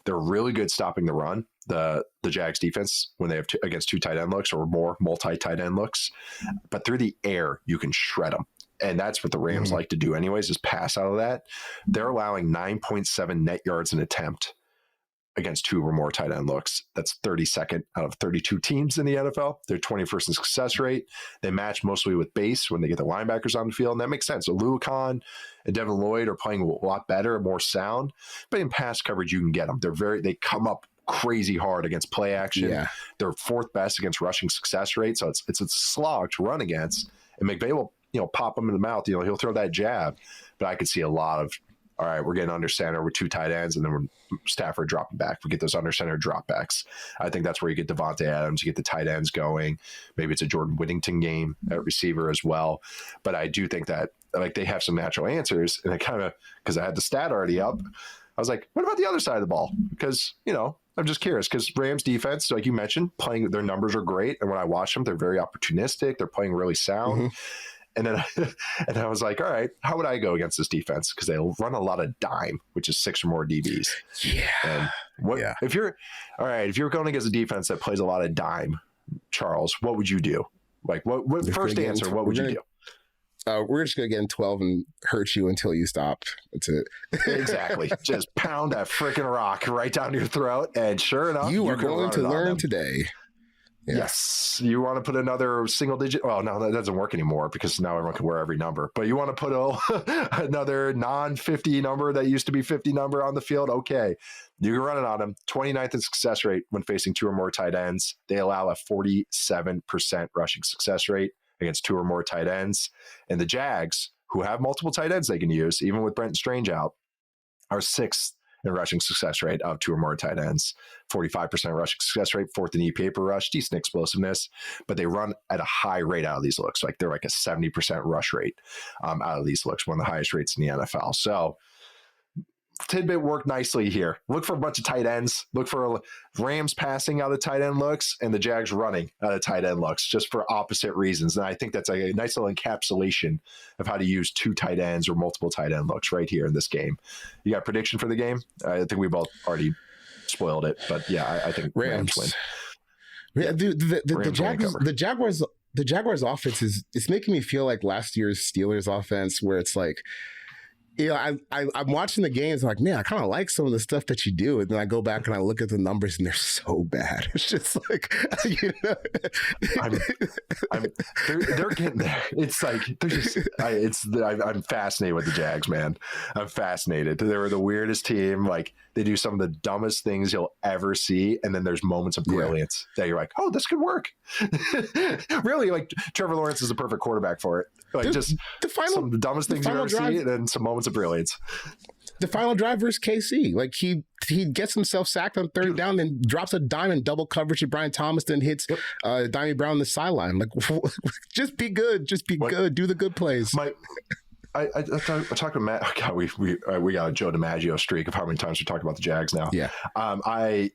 they're really good stopping the run. The Jags defense, when they have against two tight end looks or more multi-tight end looks. But through the air, you can shred them. And that's what the Rams like to do anyways, is pass out of that. They're allowing 9.7 net yards an attempt against two or more tight end looks. That's 32nd out of 32 teams in the NFL. They're 21st in success rate. They match mostly with base when they get the linebackers on the field, and that makes sense. So Luakon and Devin Lloyd are playing a lot better, more sound, but in pass coverage, you can get them. They come up crazy hard against play action. Yeah. They're 4th best against rushing success rate, so it's a slog to run against. And McVay will pop them in the mouth. He'll throw that jab, but I could see a lot of, all right, we're getting under center with two tight ends, and then we're Stafford dropping back. We get those under center dropbacks. I think that's where you get Devontae Adams, you get the tight ends going. Maybe it's a Jordan Whittington game at receiver as well. But I do think that like they have some natural answers, and I kind of, because I had the stat already up, I was like, what about the other side of the ball? Because, I'm just curious because Rams defense, like you mentioned, playing their numbers are great. And when I watch them, they're very opportunistic. They're playing really sound. Mm-hmm. And then I was like, all right, how would I go against this defense? Because they'll run a lot of dime, which is 6 or more DBs.
Yeah.
And if you're going against a defense that plays a lot of dime, Charles, what would you do? Like what first answer, what would you do?
We're just going to get in 12 and hurt you until you stop. That's it.
Exactly. Just pound that freaking rock right down your throat. And sure enough,
you are going to learn today.
Yeah. Yes. You want to put another single digit? Well, no, that doesn't work anymore because now everyone can wear every number. But you want to put another non-50 number that used to be 50 number on the field? Okay. You can run it on them. 29th in success rate when facing two or more tight ends. They allow a 47% rushing success rate against two or more tight ends. And the Jags, who have multiple tight ends they can use, even with Brenton Strange out, are 6th in rushing success rate of two or more tight ends. 45% rushing success rate, 4th in EPA per rush, decent explosiveness, but they run at a high rate out of these looks. Like they're like a 70% rush rate out of these looks, one of the highest rates in the NFL. So tidbit worked nicely here. Look for a bunch of tight ends. Look for Rams passing out of tight end looks and the Jags running out of tight end looks just for opposite reasons. And I think that's a nice little encapsulation of how to use two tight ends or multiple tight end looks right here in this game. You got a prediction for the game? I think we both already spoiled it, but yeah, I think Rams win.
Yeah, the Jaguars offense it's making me feel like last year's Steelers offense, where it's like, I'm watching the games. I'm like, man, I kind of like some of the stuff that you do, and then I go back and I look at the numbers, and they're so bad. It's just like,
they're getting there. It's like they're just. I'm fascinated with the Jags, man. I'm fascinated. They were the weirdest team. Like they do some of the dumbest things you'll ever see, and then there's moments of brilliance that you're like, oh, this could work. Really, like Trevor Lawrence is the perfect quarterback for it. Like some of the dumbest things you ever see, and then some moments of brilliance.
The final drive versus KC, like he gets himself sacked on 3rd down, then drops a dime in double coverage to Brian Thomas, then hits Dimey Brown on the sideline. Like, just be good, good, do the good plays.
I talked to Matt. Oh God, we got a Joe DiMaggio streak of how many times we talked about the Jags now.
Yeah.
I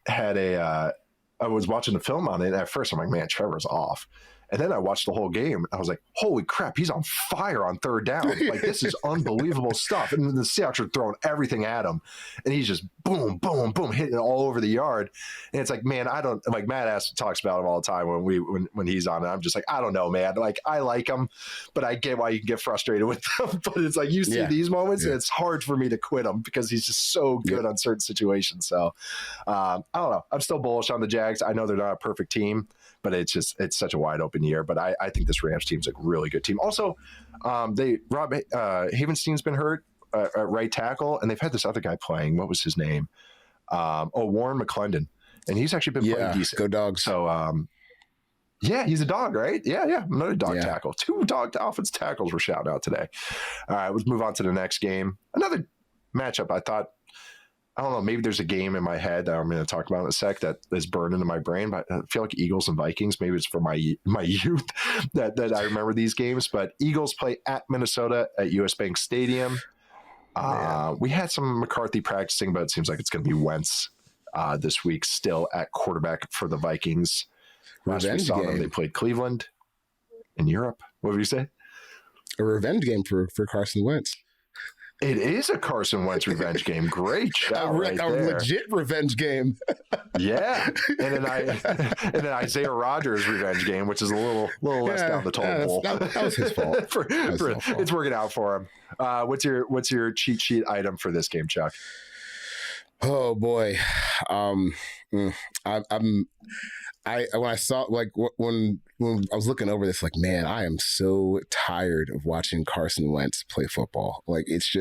was watching the film on it, and at first I'm like, man, Trevor's off. And then I watched the whole game. And I was like, holy crap, he's on fire on 3rd down. Like, this is unbelievable stuff. And the Seahawks are throwing everything at him. And he's just boom, boom, boom, hitting it all over the yard. And it's like, man, I don't, like Matt talks about him all the time when he's on it. I'm just like, I don't know, man. Like, I like him, but I get why you can get frustrated with him. But it's like, you see these moments, and it's hard for me to quit him because he's just so good on certain situations. So I don't know. I'm still bullish on the Jags. I know they're not a perfect team, but it's such a wide open year. But I think this Rams team's a really good team. Also, Rob Havenstein's been hurt. at right tackle, and they've had this other guy playing. What was his name? Warren McClendon, and he's actually been playing decent.
Go Dogs.
So, yeah, he's a dog, right? Yeah, another dog tackle. 2 dog offense tackles were shouted out today. All right, let's move on to the next game. Another matchup. I don't know, maybe there's a game in my head that I'm going to talk about in a sec that is burned into my brain, but I feel like Eagles and Vikings, maybe it's for my youth that I remember these games. But Eagles play at Minnesota at US Bank Stadium. We had some McCarthy practicing, but it seems like it's going to be Wentz this week still at quarterback for the Vikings. Last we saw them, they played Cleveland in Europe. What would you say?
A revenge game for Carson Wentz.
It is a Carson Wentz revenge game. Great shout
a legit revenge game.
Yeah, and then Isaiah Rodgers revenge game, which is a little less down the toll bowl.
That was his fault.
It's working out for him. What's your cheat sheet item for this game, Chuck?
Oh boy, when I saw when I was looking over this, like, man, I am so tired of watching Carson Wentz play football. Like, it's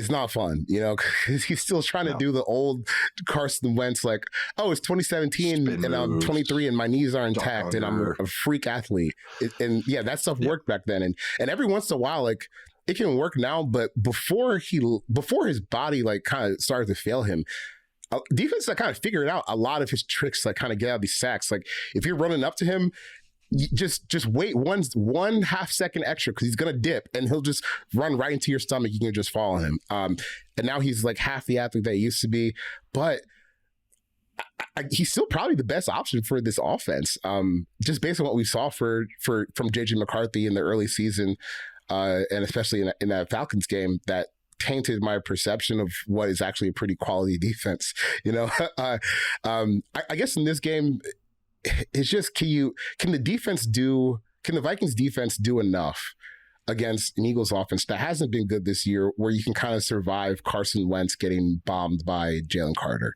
not fun, because he's still trying to do the old Carson Wentz, like, oh, it's 2017 and I'm 23 and my knees are intact and I'm a freak athlete. That stuff worked back then. And every once in a while, like, it can work now, but before his body like kind of started to fail him, defense that kind of figured out a lot of his tricks, like kind of get out of these sacks. Like if you're running up to him, just wait one half second extra because he's gonna dip and he'll just run right into your stomach. You can just follow him. And now he's like half the athlete that he used to be, but he's still probably the best option for this offense. Just based on what we saw from JJ McCarthy in the early season, and especially in that Falcons game that tainted my perception of what is actually a pretty quality defense. I guess in this game, it's just can the Vikings defense do enough against an Eagles offense that hasn't been good this year, where you can kind of survive Carson Wentz getting bombed by Jalen Carter?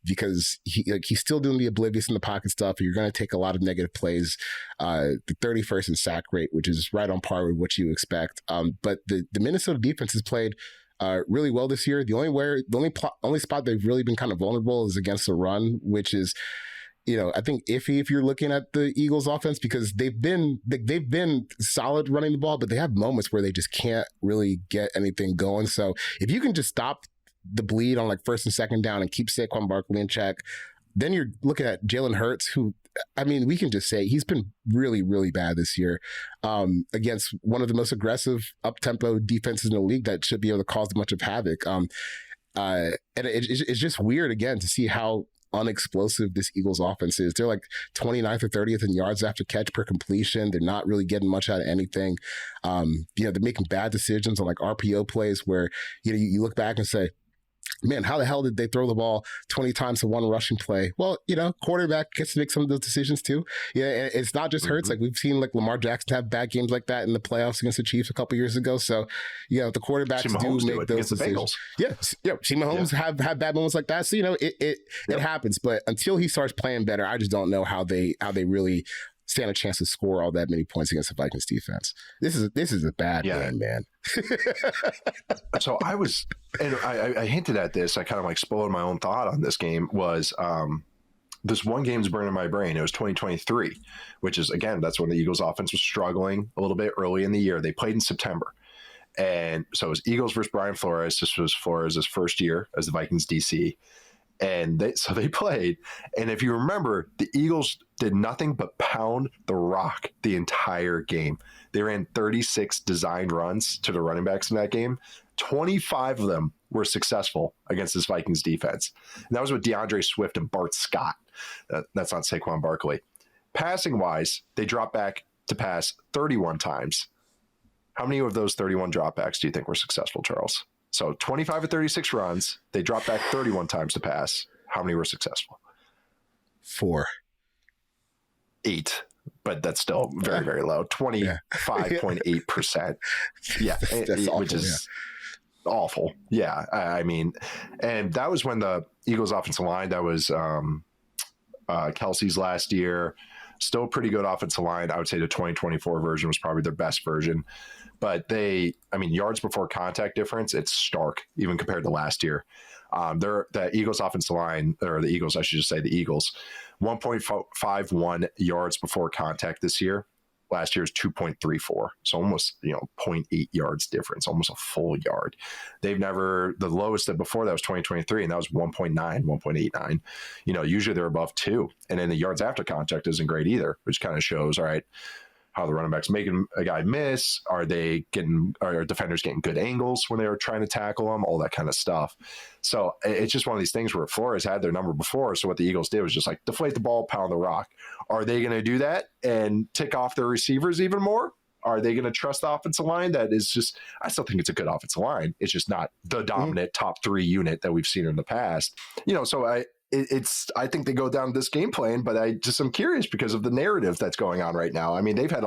Because he's still doing the oblivious in the pocket stuff. You're going to take a lot of negative plays. The 31st in sack rate, which is right on par with what you expect. But the Minnesota defense has played really well this year. The only spot they've really been kind of vulnerable is against the run, which is, I think iffy if you're looking at the Eagles offense, because they've been solid running the ball, but they have moments where they just can't really get anything going. So if you can just stop the bleed on like first and second down and keep Saquon Barkley in check, then you're looking at Jalen Hurts, who, I mean, we can just say he's been really, really bad this year against one of the most aggressive up-tempo defenses in the league that should be able to cause a bunch of havoc. And it's just weird, again, to see how unexplosive this Eagles offense is. They're like 29th or 30th in yards after catch per completion. They're not really getting much out of anything. They're making bad decisions on like RPO plays where, you look back and say, man, how the hell did they throw the ball 20 times to one rushing play? Well, quarterback gets to make some of those decisions too. Yeah, and it's not just Hurts. Like we've seen like Lamar Jackson have bad games like that in the playoffs against the Chiefs a couple years ago. So, the quarterbacks do make those decisions. Yeah, see Mahomes have bad moments like that. So, it happens. But until he starts playing better, I just don't know how they really stand a chance to score all that many points against the Vikings defense. This is a bad game, man.
So I hinted at this. I kind of like spoiled my own thought on this game. Was this one game's burning my brain. It was 2023, which is, again, that's when the Eagles offense was struggling a little bit early in the year. They played in September. And so it was Eagles versus Brian Flores. This was Flores' first year as the Vikings DC. And they played. And if you remember, the Eagles did nothing but pound the rock the entire game. They ran 36 designed runs to the running backs in that game. 25 of them were successful against this Vikings defense. And that was with DeAndre Swift and Bart Scott. That's not Saquon Barkley. Passing wise, they dropped back to pass 31 times. How many of those 31 dropbacks do you think were successful, Charles? So 25 of 36 runs, they dropped back 31 times to pass. How many were successful?
4.
8, but that's still very, very low. 25.8%. Yeah,
that's awful,
which is awful. Yeah, I mean, and that was when the Eagles offensive line, that was Kelsey's last year. Still a pretty good offensive line. I would say the 2024 version was probably their best version. But yards before contact difference, it's stark, even compared to last year. The Eagles offensive line, or the Eagles, I should just say the Eagles, 1.51 yards before contact this year. Last year's 2.34. So almost, 0.8 yards difference, almost a full yard. The lowest before that was 2023, and that was 1.9, 1.89. Usually they're above 2. And then the yards after contact isn't great either, which kind of shows, all right, how the running backs making a guy miss. Are defenders getting good angles when they were trying to tackle them? All that kind of stuff. So it's just one of these things where Flores had their number before. So what the Eagles did was just like deflate the ball, pound the rock. Are they going to do that and tick off their receivers even more? Are they going to trust the offensive line? That is just, I still think it's a good offensive line. It's just not the dominant top 3 unit that we've seen in the past. So I think they go down this game plan, but I'm curious because of the narrative that's going on right now. I mean, they've had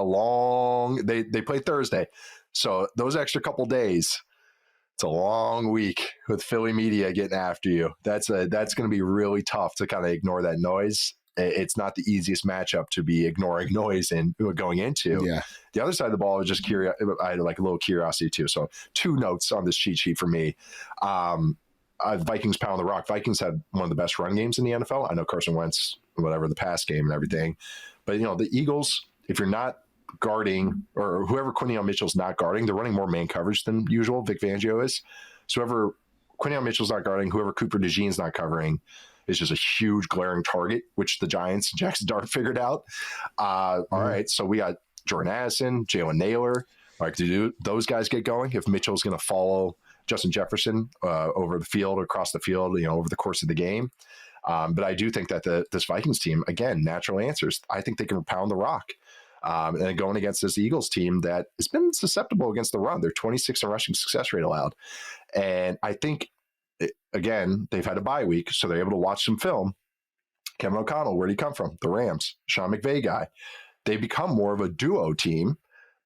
they played Thursday. So those extra couple days, it's a long week with Philly media getting after you. That's going to be really tough to kind of ignore that noise. It's not the easiest matchup to be ignoring noise and going into. Yeah. The other side of the ball is just curious. I had like a little curiosity too. So 2 notes on this cheat sheet for me. Vikings pound the rock. Vikings had one of the best run games in the NFL. I know Carson Wentz, whatever, the pass game and everything. But, the Eagles, if you're not guarding, or whoever Quinyon Mitchell's not guarding, they're running more man coverage than usual. Vic Fangio is. So whoever Quinyon Mitchell's not guarding, whoever Cooper DeJean's not covering is just a huge glaring target, which the Giants, Jackson Dart figured out. All right, so we got Jordan Addison, Jalen Naylor. Like, do those guys get going? If Mitchell's going to follow Justin Jefferson over the field, across the field, over the course of the game. But I do think that this Vikings team, again, natural answers. I think they can pound the rock. And going against this Eagles team that has been susceptible against the run. They're 26 in rushing success rate allowed. And I think, again, they've had a bye week, so they're able to watch some film. Kevin O'Connell, where'd he come from? The Rams. Sean McVay guy. They become more of a duo team.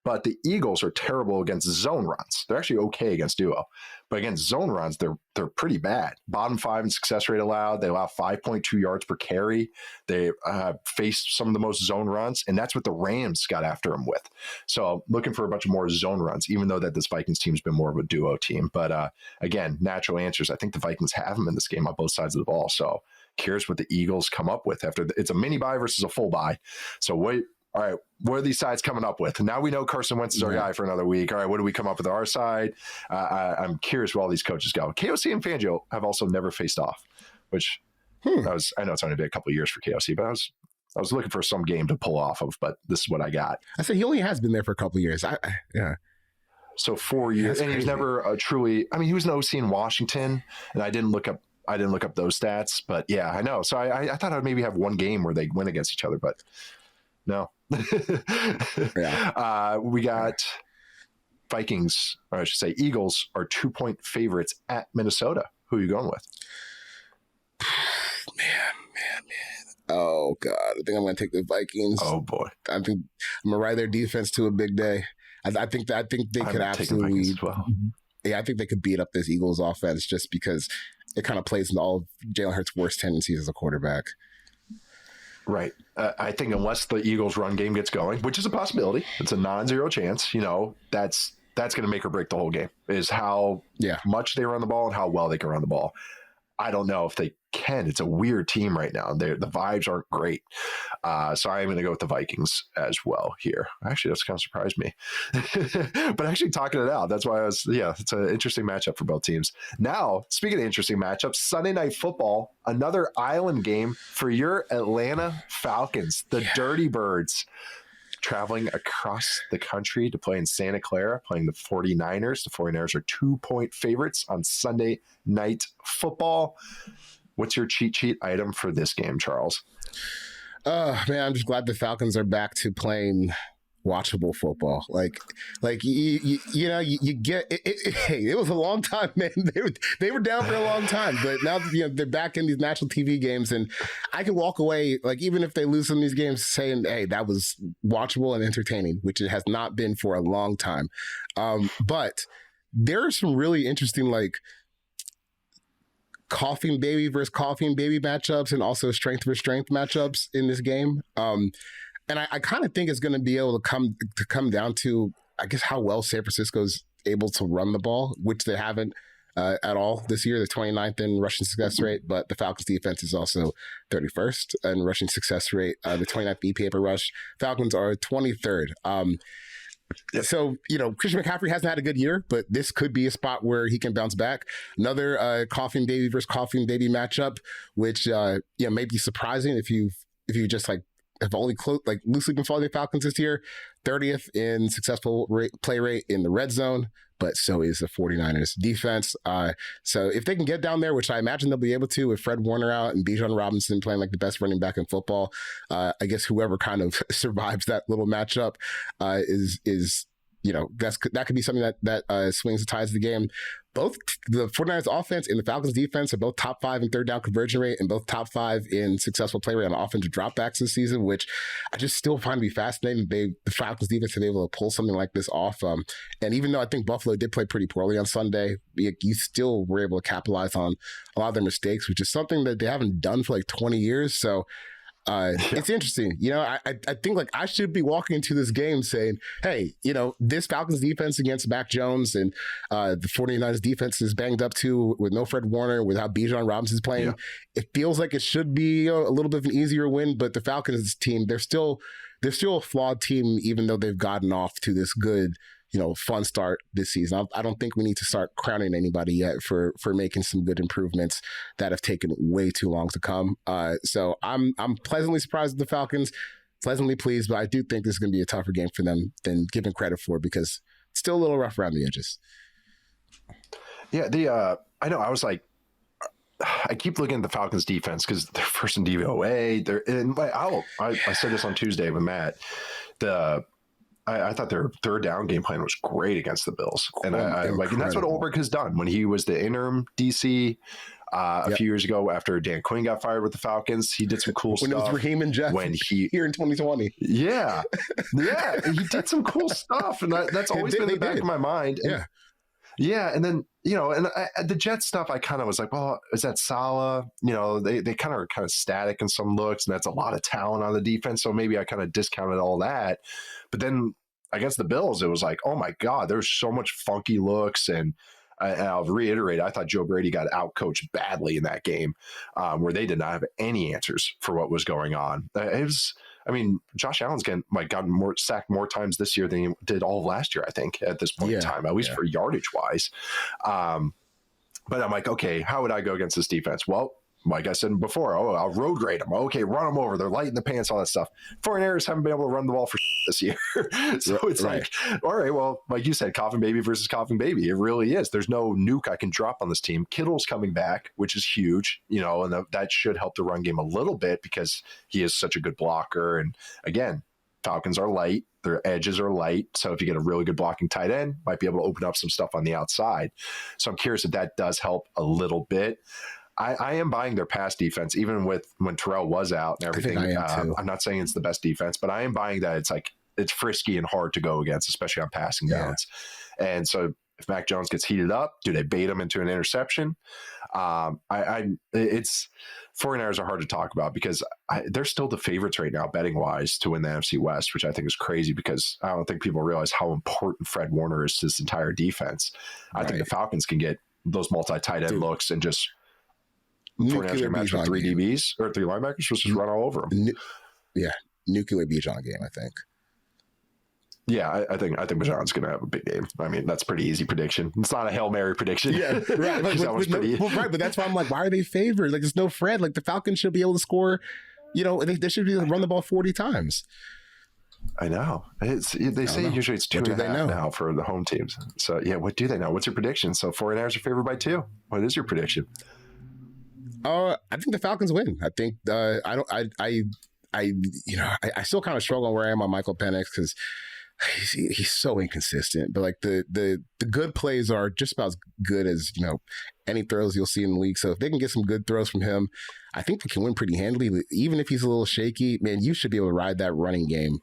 But the Eagles are terrible against zone runs. They're actually okay against duo. But against zone runs, they're pretty bad. Bottom 5 in success rate allowed. They allow 5.2 yards per carry. They faced some of the most zone runs, and that's what the Rams got after them with. So looking for a bunch of more zone runs, even though that this Vikings team's been more of a duo team. But again, natural answers. I think the Vikings have them in this game on both sides of the ball. So curious what the Eagles come up with after it's a mini bye versus a full bye. So all right, what are these sides coming up with? Now we know Carson Wentz is our guy for another week. All right, what do we come up with our side? I'm curious where all these coaches go. KOC and Fangio have also never faced off, which I know it's only been a couple of years for KOC, but I was looking for some game to pull off of, but this is what I got.
I said he only has been there for a couple of years.
So 4 years, and he was never truly. I mean, he was an OC in Washington, and I didn't look up those stats, but yeah, I know. So I thought I'd maybe have one game where they win against each other, but no. We got Vikings, or I should say Eagles, are 2-point favorites at Minnesota. Who are you going with?
Man. Oh, God. I think I'm going to take the Vikings.
Oh, boy.
I think I'm going to ride their defense to a big day. I think they could absolutely.
As well.
Yeah, I think they could beat up this Eagles offense just because it kind of plays into all of Jalen Hurts' worst tendencies as a quarterback.
Right. I think unless the Eagles' run game gets going, which is a possibility, it's a non-zero chance, that's going to make or break the whole game, is how much they run the ball and how well they can run the ball. I don't know if they can. It's a weird team right now. The vibes aren't great. So I am going to go with the Vikings as well here. Actually, that's kind of surprised me. But actually talking it out, that's why it's an interesting matchup for both teams. Now, speaking of interesting matchups, Sunday Night Football, another island game for your Atlanta Falcons, the Dirty Birds, traveling across the country to play in Santa Clara, playing the 49ers. The 49ers are 2-point favorites on Sunday Night Football. What's your cheat sheet item for this game, Charles?
Man, I'm just glad the Falcons are back to playing watchable football. Like you get it. Hey, it was a long time, man. They were down for a long time, but now they're back in these national TV games, and I can walk away, like, even if they lose some of these games, saying, hey, that was watchable and entertaining, which it has not been for a long time. But there are some really interesting, like, coughing baby versus coughing baby matchups, and also strength versus strength matchups in this game. And I kind of think it's going to be able to come down to, I guess, how well San Francisco's able to run the ball, which they haven't at all this year. They're 29th in rushing success rate, but the Falcons defense is also 31st in rushing success rate. The 29th EPA per rush. Falcons are 23rd. So, Christian McCaffrey hasn't had a good year, but this could be a spot where he can bounce back. Another coughing baby versus coughing baby matchup, which may be surprising if you just have only loosely been following the Falcons this year. 30th in successful play rate in the red zone, but so is the 49ers defense. So if they can get down there, which I imagine they'll be able to with Fred Warner out and Bijan Robinson playing like the best running back in football, I guess whoever kind of survives that little matchup is that could be something that swings the tides of the game. Both the 49ers offense and the Falcons defense are both top 5 in third down conversion rate and both top 5 in successful play rate on offensive dropbacks this season, which I just still find to be fascinating. The Falcons defense have been able to pull something like this off. And even though I think Buffalo did play pretty poorly on Sunday, you still were able to capitalize on a lot of their mistakes, which is something that they haven't done for like 20 years. So it's interesting. I think like I should be walking into this game saying, hey, this Falcons defense against Mac Jones and the 49ers defense is banged up too with no Fred Warner, with how Bijan Robinson's playing. Yeah. It feels like it should be a little bit of an easier win, but the Falcons team, they're still a flawed team, even though they've gotten off to this good, fun start this season. I don't think we need to start crowning anybody yet for making some good improvements that have taken way too long to come. So I'm pleasantly surprised at the Falcons, pleasantly pleased, but I do think this is going to be a tougher game for them than given credit for, because it's still a little rough around the edges.
Yeah, I know. I was like, I keep looking at the Falcons defense because they're first in DVOA. I said this on Tuesday with Matt. I thought their third down game plan was great against the Bills. And and that's what Ulbrich has done when he was the interim DC a few years ago after Dan Quinn got fired with the Falcons. He did some cool stuff.
When it was Raheem and Jeff here in 2020.
Yeah. Yeah. He did some cool stuff. And that's always been in the back of my mind. And, yeah. And then, the Jets stuff, I kind of was like, well, is that Salah? They kind of static in some looks, and that's a lot of talent on the defense. So maybe I kind of discounted all that. But then against the Bills, it was like, oh my God, there's so much funky looks. And I'll reiterate, I thought Joe Brady got out-coached badly in that game, where they did not have any answers for what was going on. Josh Allen's gotten sacked more times this year than he did all of last year, I think, at this point in time, at least for yardage-wise. But I'm like, okay, how would I go against this defense? Well, like I said before, I'll road grade them. Okay, run them over. They're light in the pants, all that stuff. 49ers haven't been able to run the ball for this year. So it's like, all right, well, like you said, coughing baby versus coughing baby. It really is. There's no nuke I can drop on this team. Kittle's coming back, which is huge, and that should help the run game a little bit because he is such a good blocker. And again, Falcons are light. Their edges are light. So if you get a really good blocking tight end, might be able to open up some stuff on the outside. So I'm curious if that does help a little bit. I am buying their pass defense, even when Terrell was out and everything. I'm not saying it's the best defense, but I am buying that it's frisky and hard to go against, especially on passing downs. And so if Mac Jones gets heated up, do they bait him into an interception? It's 49ers are hard to talk about because they're still the favorites right now, betting wise, to win the NFC West, which I think is crazy because I don't think people realize how important Fred Warner is to this entire defense. I think the Falcons can get those multi-tight end looks and just 49ers match with 3 DBs or 3 linebackers, just run all over them.
Nuclear Bijan game, I think.
Yeah, I think Bijan's going to have a big game. I mean, that's a pretty easy prediction. It's not a Hail Mary prediction. Yeah, right.
But that's why I'm like, why are they favored? Like, there's no Fred. Like, the Falcons should be able to score. They should be able to run the ball 40 times.
I know. They say usually it's 2.5 now for the home teams. So, yeah, what do they know? What's your prediction? So, 49ers are favored by 2. What is your prediction?
I think the Falcons win. I think I still kind of struggle on where I am on Michael Penix because he's so inconsistent. But like the good plays are just about as good as any throws you'll see in the league. So if they can get some good throws from him, I think they can win pretty handily. Even if he's a little shaky, man, you should be able to ride that running game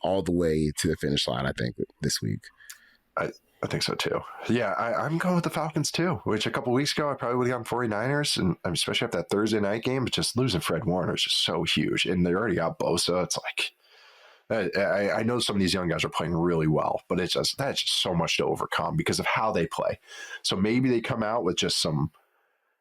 all the way to the finish line. I think this week.
I think so too. Yeah, I'm going with the Falcons too, which a couple of weeks ago I probably would have gone 49ers, and especially after that Thursday night game, but just losing Fred Warner is just so huge. And they already got Bosa. It's like, I know some of these young guys are playing really well, but that's just so much to overcome because of how they play. So maybe they come out with just some,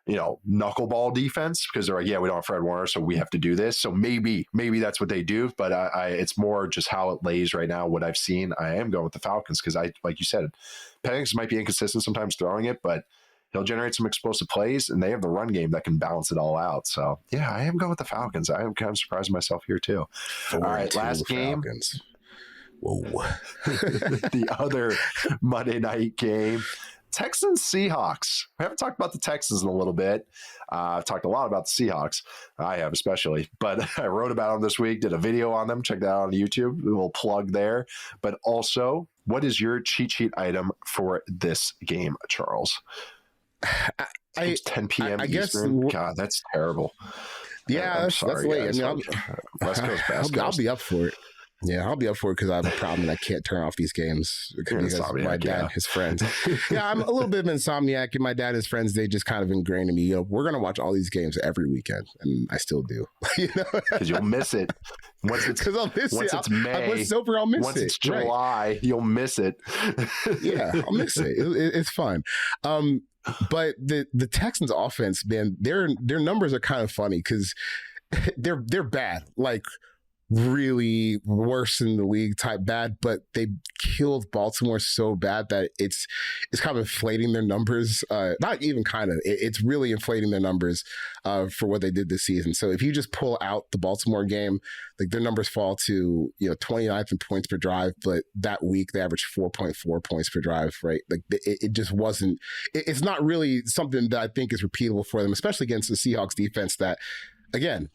knuckleball defense because they're like, yeah, we don't have Fred Warner, so we have to do this. So maybe that's what they do. But it's more just how it lays right now. What I've seen, I am going with the Falcons because like you said, Penix might be inconsistent sometimes throwing it, but he'll generate some explosive plays, and they have the run game that can balance it all out. So, yeah, I am going with the Falcons. I am kind of surprising myself here, too. All right, last game.
Falcons. Whoa.
The other Monday night game, Texans Seahawks. We haven't talked about the Texans in a little bit. I've talked a lot about the Seahawks. I have especially. But I wrote about them this week, did a video on them. Check that out on YouTube. A little plug there. But also, what is your cheat sheet item for this game, Charles? It's 10 p.m. Eastern. God, that's terrible.
Yeah, that's late. I mean,
West Coast, West Coast.
I'll be up for it. Yeah, I'll be up for it because I have a problem and I can't turn off these games because my dad and his friends. Yeah, I'm a little bit of an insomniac, and my dad and his friends, they just kind of ingrained in me, we're going to watch all these games every weekend, and I still do.
Because you'll miss it. Because I'll miss it. Once it's May,
when it's over, I'll miss it.
Once it's July, right. You'll miss it.
Yeah, I'll miss it. It's fun. But the Texans offense, man, their numbers are kind of funny because they're bad. Like, really worse in the league type bad, but they killed Baltimore so bad that it's kind of inflating their numbers. Not even kind of, it's really inflating their numbers for what they did this season. So if you just pull out the Baltimore game, like their numbers fall to 29th in points per drive, but that week they averaged 4.4 points per drive, right? Like it just wasn't. It's not really something that I think is repeatable for them, especially against the Seahawks defense. That again.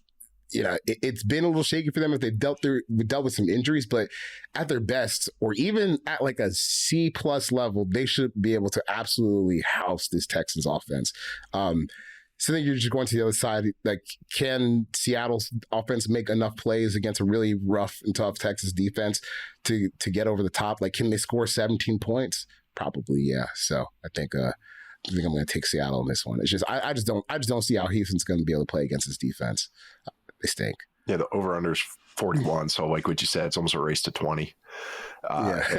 It's been a little shaky for them if they've dealt with some injuries, but at their best, or even at like a C+ level, they should be able to absolutely house this Texans offense. So then you're just going to the other side. Like, can Seattle's offense make enough plays against a really rough and tough Texas defense to get over the top? Like, can they score 17 points? Probably, yeah. So I think I'm going to take Seattle in this one. It's just I just don't see how Houston's going to be able to play against this defense. They stink.
Yeah, the over-under is 41. So, like what you said, it's almost a race to 20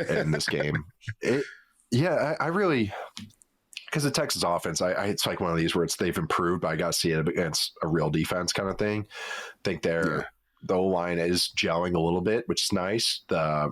in this game. I really, because the Texas offense, it's like one of these where they've improved, but I got to see it against a real defense kind of thing. I think the O-line is gelling a little bit, which is nice. The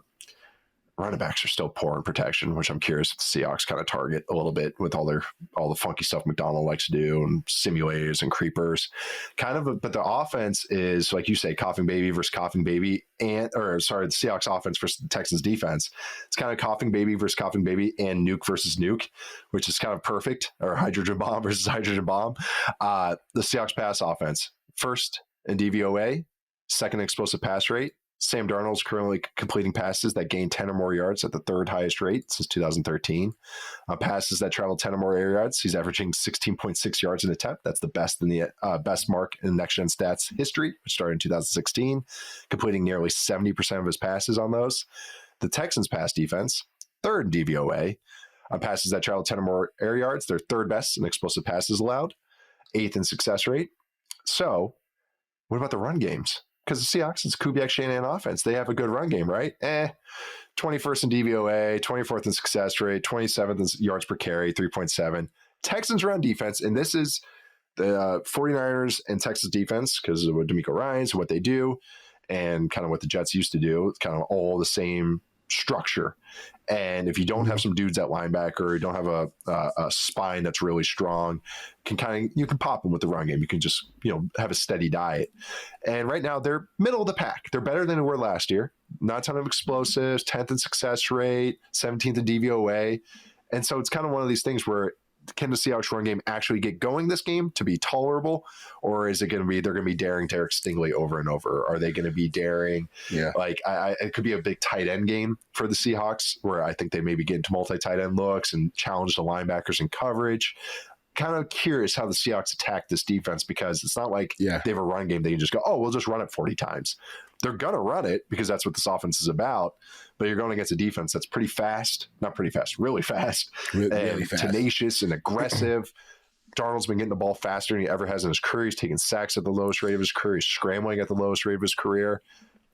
running backs are still poor in protection, which I'm curious if the Seahawks kind of target a little bit with all the funky stuff McDonald likes to do and simulators and creepers but the offense is, like you say, coughing baby versus coughing baby the Seahawks offense versus the Texans defense. It's kind of coughing baby versus coughing baby and nuke versus nuke, which is kind of perfect, or hydrogen bomb versus hydrogen bomb. The Seahawks pass offense, first in DVOA, second explosive pass rate. Sam Darnold's currently completing passes that gain 10 or more yards at the third highest rate since 2013. Passes that travel 10 or more air yards, he's averaging 16.6 yards an attempt. That's the best in the best mark in Next Gen Stats history, which started in 2016, completing nearly 70% of his passes on those. The Texans pass defense, third in DVOA. On passes that travel 10 or more air yards, they're third best in explosive passes allowed, eighth in success rate. So what about the run games? Because the Seahawks, it's Kubiak Shanahan offense. They have a good run game, right? 21st in DVOA, 24th in success rate, 27th in yards per carry, 3.7. Texans run defense, and this is the 49ers and Texas defense because of what DeMeco Ryans, what they do, and kind of what the Jets used to do. It's kind of all the same structure. And if you don't have some dudes at linebacker, you don't have a spine that's really strong, you can pop them with the run game. You can just have a steady diet. And right now they're middle of the pack. They're better than they were last year. Not a ton of explosives, 10th in success rate, 17th in DVOA. And so it's kind of one of these things where can the Seahawks run game actually get going this game to be tolerable, or is it going to be they're going to be daring Derek Stingley over and over? Are they going to be daring? Yeah, like it could be a big tight end game for the Seahawks, where I think they maybe get into multi-tight end looks and challenge the linebackers in coverage. Kind of curious how the Seahawks attack this defense, because it's not like they have a run game they can just go, we'll just run it 40 times. They're going to run it because that's what this offense is about. But you're going against a defense that's pretty fast, not pretty fast, really fast, really fast, tenacious and aggressive. Darnold's been getting the ball faster than he ever has in his career. He's taking sacks at the lowest rate of his career. He's scrambling at the lowest rate of his career.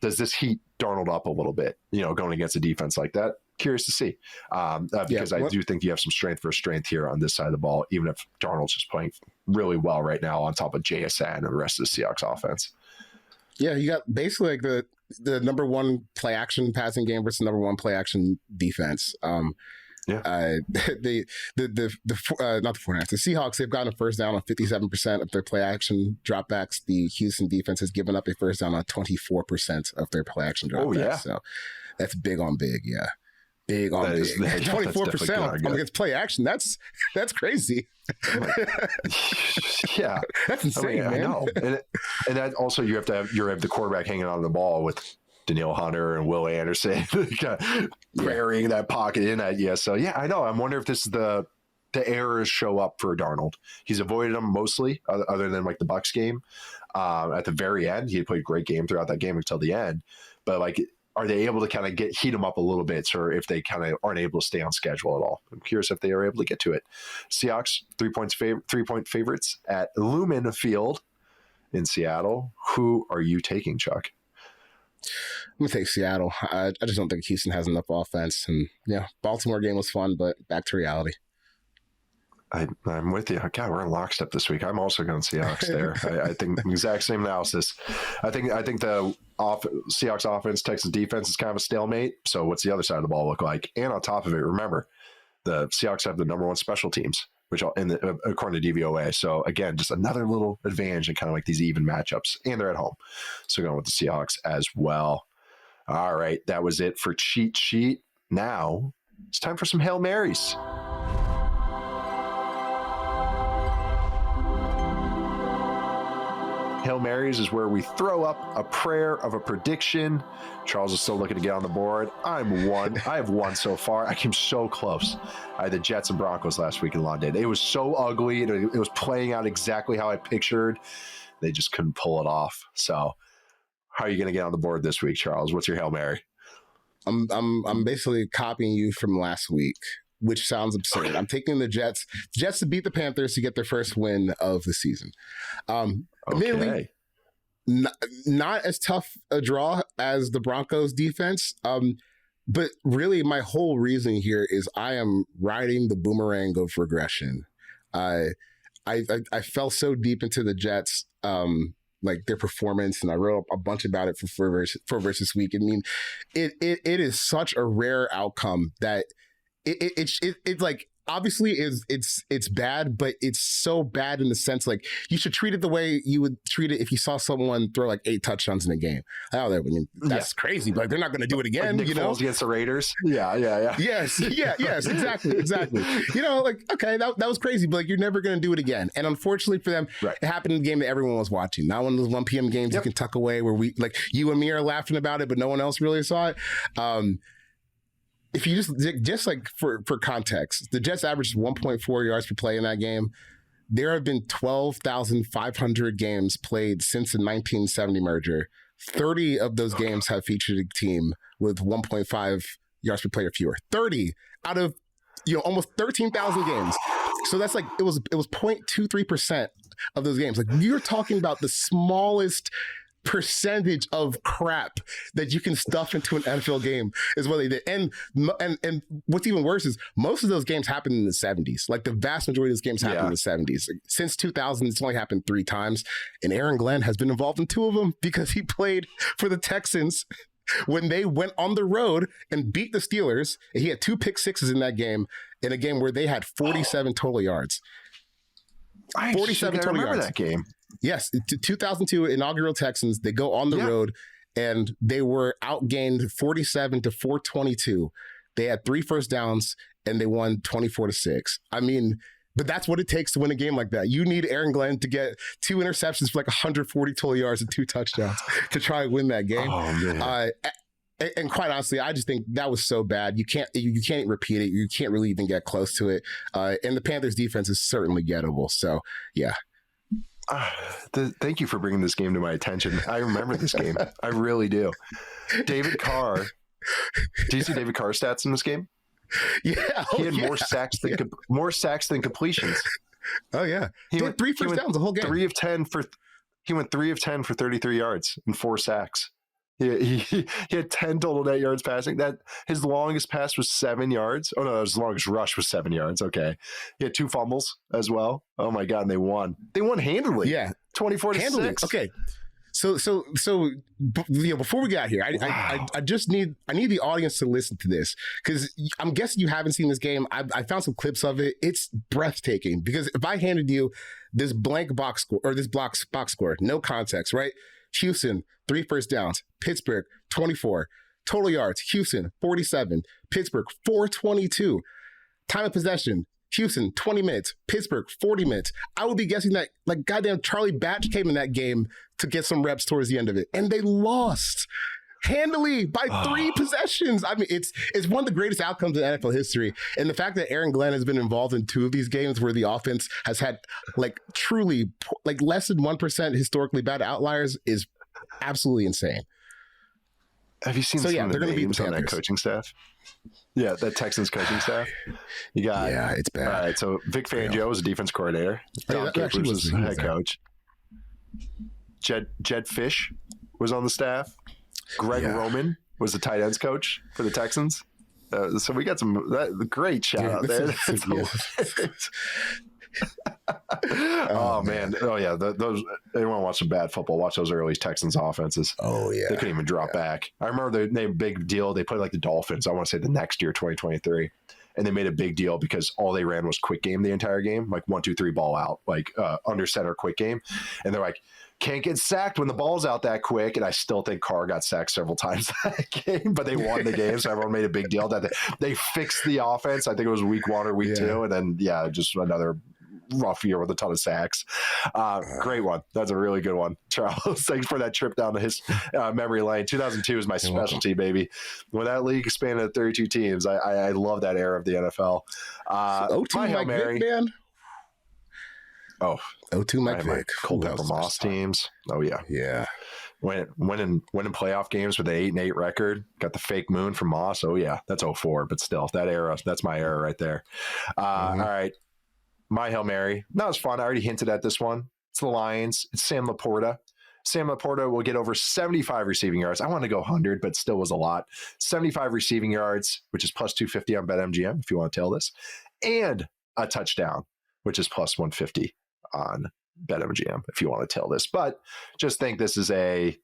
does this heat Darnold up a little bit, going against a defense like that? Curious to see, because I do think you have some strength for strength here on this side of the ball, even if Darnold's just playing really well right now on top of JSN and the rest of the Seahawks offense.
Yeah, you got basically like the number one play action passing game versus number one play action defense. Not the 49ers, the Seahawks, they've gotten a first down on 57% of their play action dropbacks. The Houston defense has given up a first down on 24% of their play action dropbacks. Oh, yeah. So that's big on big. Yeah. Big on big. 24% against play action. That's crazy.
Yeah.
That's insane, man.
I know. And that also, you have the quarterback hanging on the ball with Danielle Hunter and Will Anderson burying that pocket in at you. So, yeah, I know. I'm wondering if this is the errors show up for Darnold. He's avoided them mostly, other than like the Bucs game. At the very end, he had played a great game throughout that game until the end. But like, are they able to kind of heat them up a little bit, or if they kind of aren't able to stay on schedule at all? I'm curious if they are able to get to it. Seahawks 3-point favorites at Lumen Field in Seattle. Who are you taking, Chuck?
I'm gonna take Seattle. I just don't think Houston has enough offense. And yeah, Baltimore game was fun, but back to reality.
I'm with you. God, we're in lockstep this week. I'm also going Seahawks there. I think exact same analysis. I think the Seahawks offense, Texas defense is kind of a stalemate. So what's the other side of the ball look like? And on top of it, remember, the Seahawks have the number one special teams, which according to DVOA. So again, just another little advantage in kind of like these even matchups. And they're at home. So going with the Seahawks as well. All right, that was it for Cheat Sheet. Now it's time for some Hail Marys. Hail Marys is where we throw up a prayer of a prediction. Charles is still looking to get on the board. I have one so far. I came so close. I had the Jets and Broncos last week in London. It was so ugly. It was playing out exactly how I pictured. They just couldn't pull it off. So how are you going to get on the board this week, Charles? What's your Hail Mary?
I'm basically copying you from last week, which sounds absurd. I'm taking the Jets to beat the Panthers to get their first win of the season. Admittedly, not as tough a draw as the Broncos defense. But really, my whole reason here is I am riding the boomerang of regression. I fell so deep into the Jets, like their performance, and I wrote a bunch about it for versus week. I mean, it is such a rare outcome that it like obviously it's bad, but it's so bad in the sense like you should treat it the way you would treat it if you saw someone throw like 8 touchdowns in a game. That's crazy, but like, they're not going to do it again.
Like Nick Foles against the Raiders. Yeah.
Yes, exactly. Like okay, that was crazy, but like you're never going to do it again. And unfortunately for them, right, it happened in the game that everyone was watching. Not one of those 1 p.m. games you can tuck away where we like you and me are laughing about it, but no one else really saw it. If you just like for context, the Jets averaged 1.4 yards per play in that game. There have been 12,500 games played since the 1970 merger. 30 of those games have featured a team with 1.5 yards per play or fewer. 30 out of almost 13,000 games. So that's like it was 0.23% of those games. Like you're talking about the smallest percentage of crap that you can stuff into an NFL game is what they did. And what's even worse is most of those games happened in the 70s. Like the vast majority of those games happened in the 70s. Since 2000, it's only happened 3 times. And Aaron Glenn has been involved in 2 of them because he played for the Texans when they went on the road and beat the Steelers. And he had 2 pick sixes in that game, in a game where they had 47 total yards.
47 total yards. That game.
Yes, 2002 inaugural Texans. They go on the road and they were outgained 47-422. They had 3 first downs and they won 24-6. I mean, but that's what it takes to win a game like that. You need Aaron Glenn to get 2 interceptions for like 140 total yards and 2 touchdowns to try and win that game. Oh, man. And quite honestly, I just think that was so bad. You can't repeat it. You can't really even get close to it. And the Panthers defense is certainly gettable. So yeah.
Thank you for bringing this game to my attention. I remember this game. I really do. David Carr. Do you see David Carr's stats in this game?
Yeah.
He had more sacks than completions.
Oh yeah. He had 3 first downs the whole game.
He went 3 of 10 for 33 yards and 4 sacks. He had 10 total net yards passing. That his longest pass was 7 yards. Oh no, his longest rush was 7 yards. Okay, he had 2 fumbles as well. Oh my god, and they won. They won handily.
Yeah,
24-6.
Okay, so before we got here, I just need the audience to listen to this because I'm guessing you haven't seen this game. I found some clips of it. It's breathtaking because if I handed you this blank box score or this box score, no context, right? Houston, 3 first downs. Pittsburgh, 24. Total yards, Houston, 47. Pittsburgh, 422. Time of possession, Houston, 20 minutes. Pittsburgh, 40 minutes. I would be guessing that, like, goddamn Charlie Batch came in that game to get some reps towards the end of it. And they lost handily by 3 possessions. I mean, it's one of the greatest outcomes in NFL history. And the fact that Aaron Glenn has been involved in 2 of these games where the offense has had like truly like less than 1% historically bad outliers is absolutely insane.
Have you seen some of the names on that coaching staff? Yeah, that Texans coaching staff. You got
it's bad.
All right, so Vic Fangio was a defense coordinator. Don Capers was the head coach. Jed Fish was on the staff. Greg Roman was the tight ends coach for the Texans. So we got some great shout out there. Oh man! Oh yeah, those anyone watch some bad football? Watch those early Texans offenses.
Oh yeah,
they couldn't even drop back. I remember they made a big deal. They played like the Dolphins. I want to say the next year, 2023, and they made a big deal because all they ran was quick game the entire game, like 1, 2, 3 ball out, like under center quick game, and they're like, can't get sacked when the ball's out that quick. And I still think Carr got sacked several times that game, but they won the game. So everyone made a big deal that they fixed the offense. I think it was week 1 or week 2. And then, just another rough year with a ton of sacks. Great one. That's a really good one. Charles, thanks for that trip down to his memory lane. 2002 is my specialty, baby. When that league expanded to 32 teams, I love that era of the NFL.
My Hail Mary. Man.
Oh,
0-2 Mike Vick.
Cold Pepper Moss teams. Oh yeah.
Yeah.
Winning playoff games with an 8-8 record. Got the fake moon from Moss. Oh yeah. That's 04, but still that era, that's my era right there. All right. My Hail Mary. Not as fun. I already hinted at this one. It's the Lions. It's Sam Laporta. Sam Laporta will get over 75 receiving yards. I want to go 100, but still was a lot. 75 receiving yards, which is plus 250 on BetMGM if you want to tail this, and a touchdown, which is plus 150 on BetMGM if you want to tail this. But just think this is a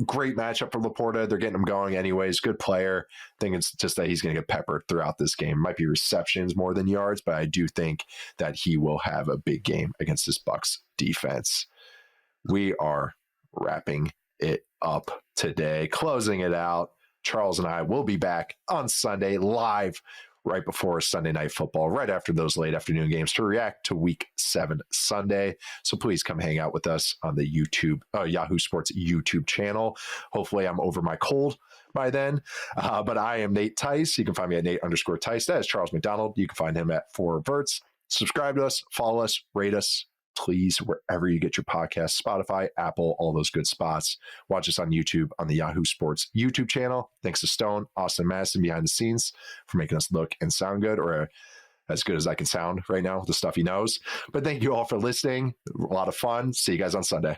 great matchup for Laporta. They're getting him going anyways. Good player. I think it's just that he's going to get peppered throughout this game. Might be receptions more than yards, but I do think that he will have a big game against this Bucs defense. We are wrapping it up today, closing it out. Charles and I will be back on Sunday live right before Sunday Night Football, right after those late afternoon games to react to Week 7 Sunday. So please come hang out with us on the Yahoo Sports YouTube channel. Hopefully I'm over my cold by then. But I am Nate Tice. You can find me at Nate_Tice. That is Charles McDonald. You can find him at 4Verts. Subscribe to us, follow us, rate us, please, wherever you get your podcasts, Spotify, Apple, all those good spots. Watch us on YouTube on the Yahoo Sports YouTube channel. Thanks to Stone, Austin Madison behind the scenes for making us look and sound good, or as good as I can sound right now with the stuff he knows. But thank you all for listening. A lot of fun. See you guys on Sunday.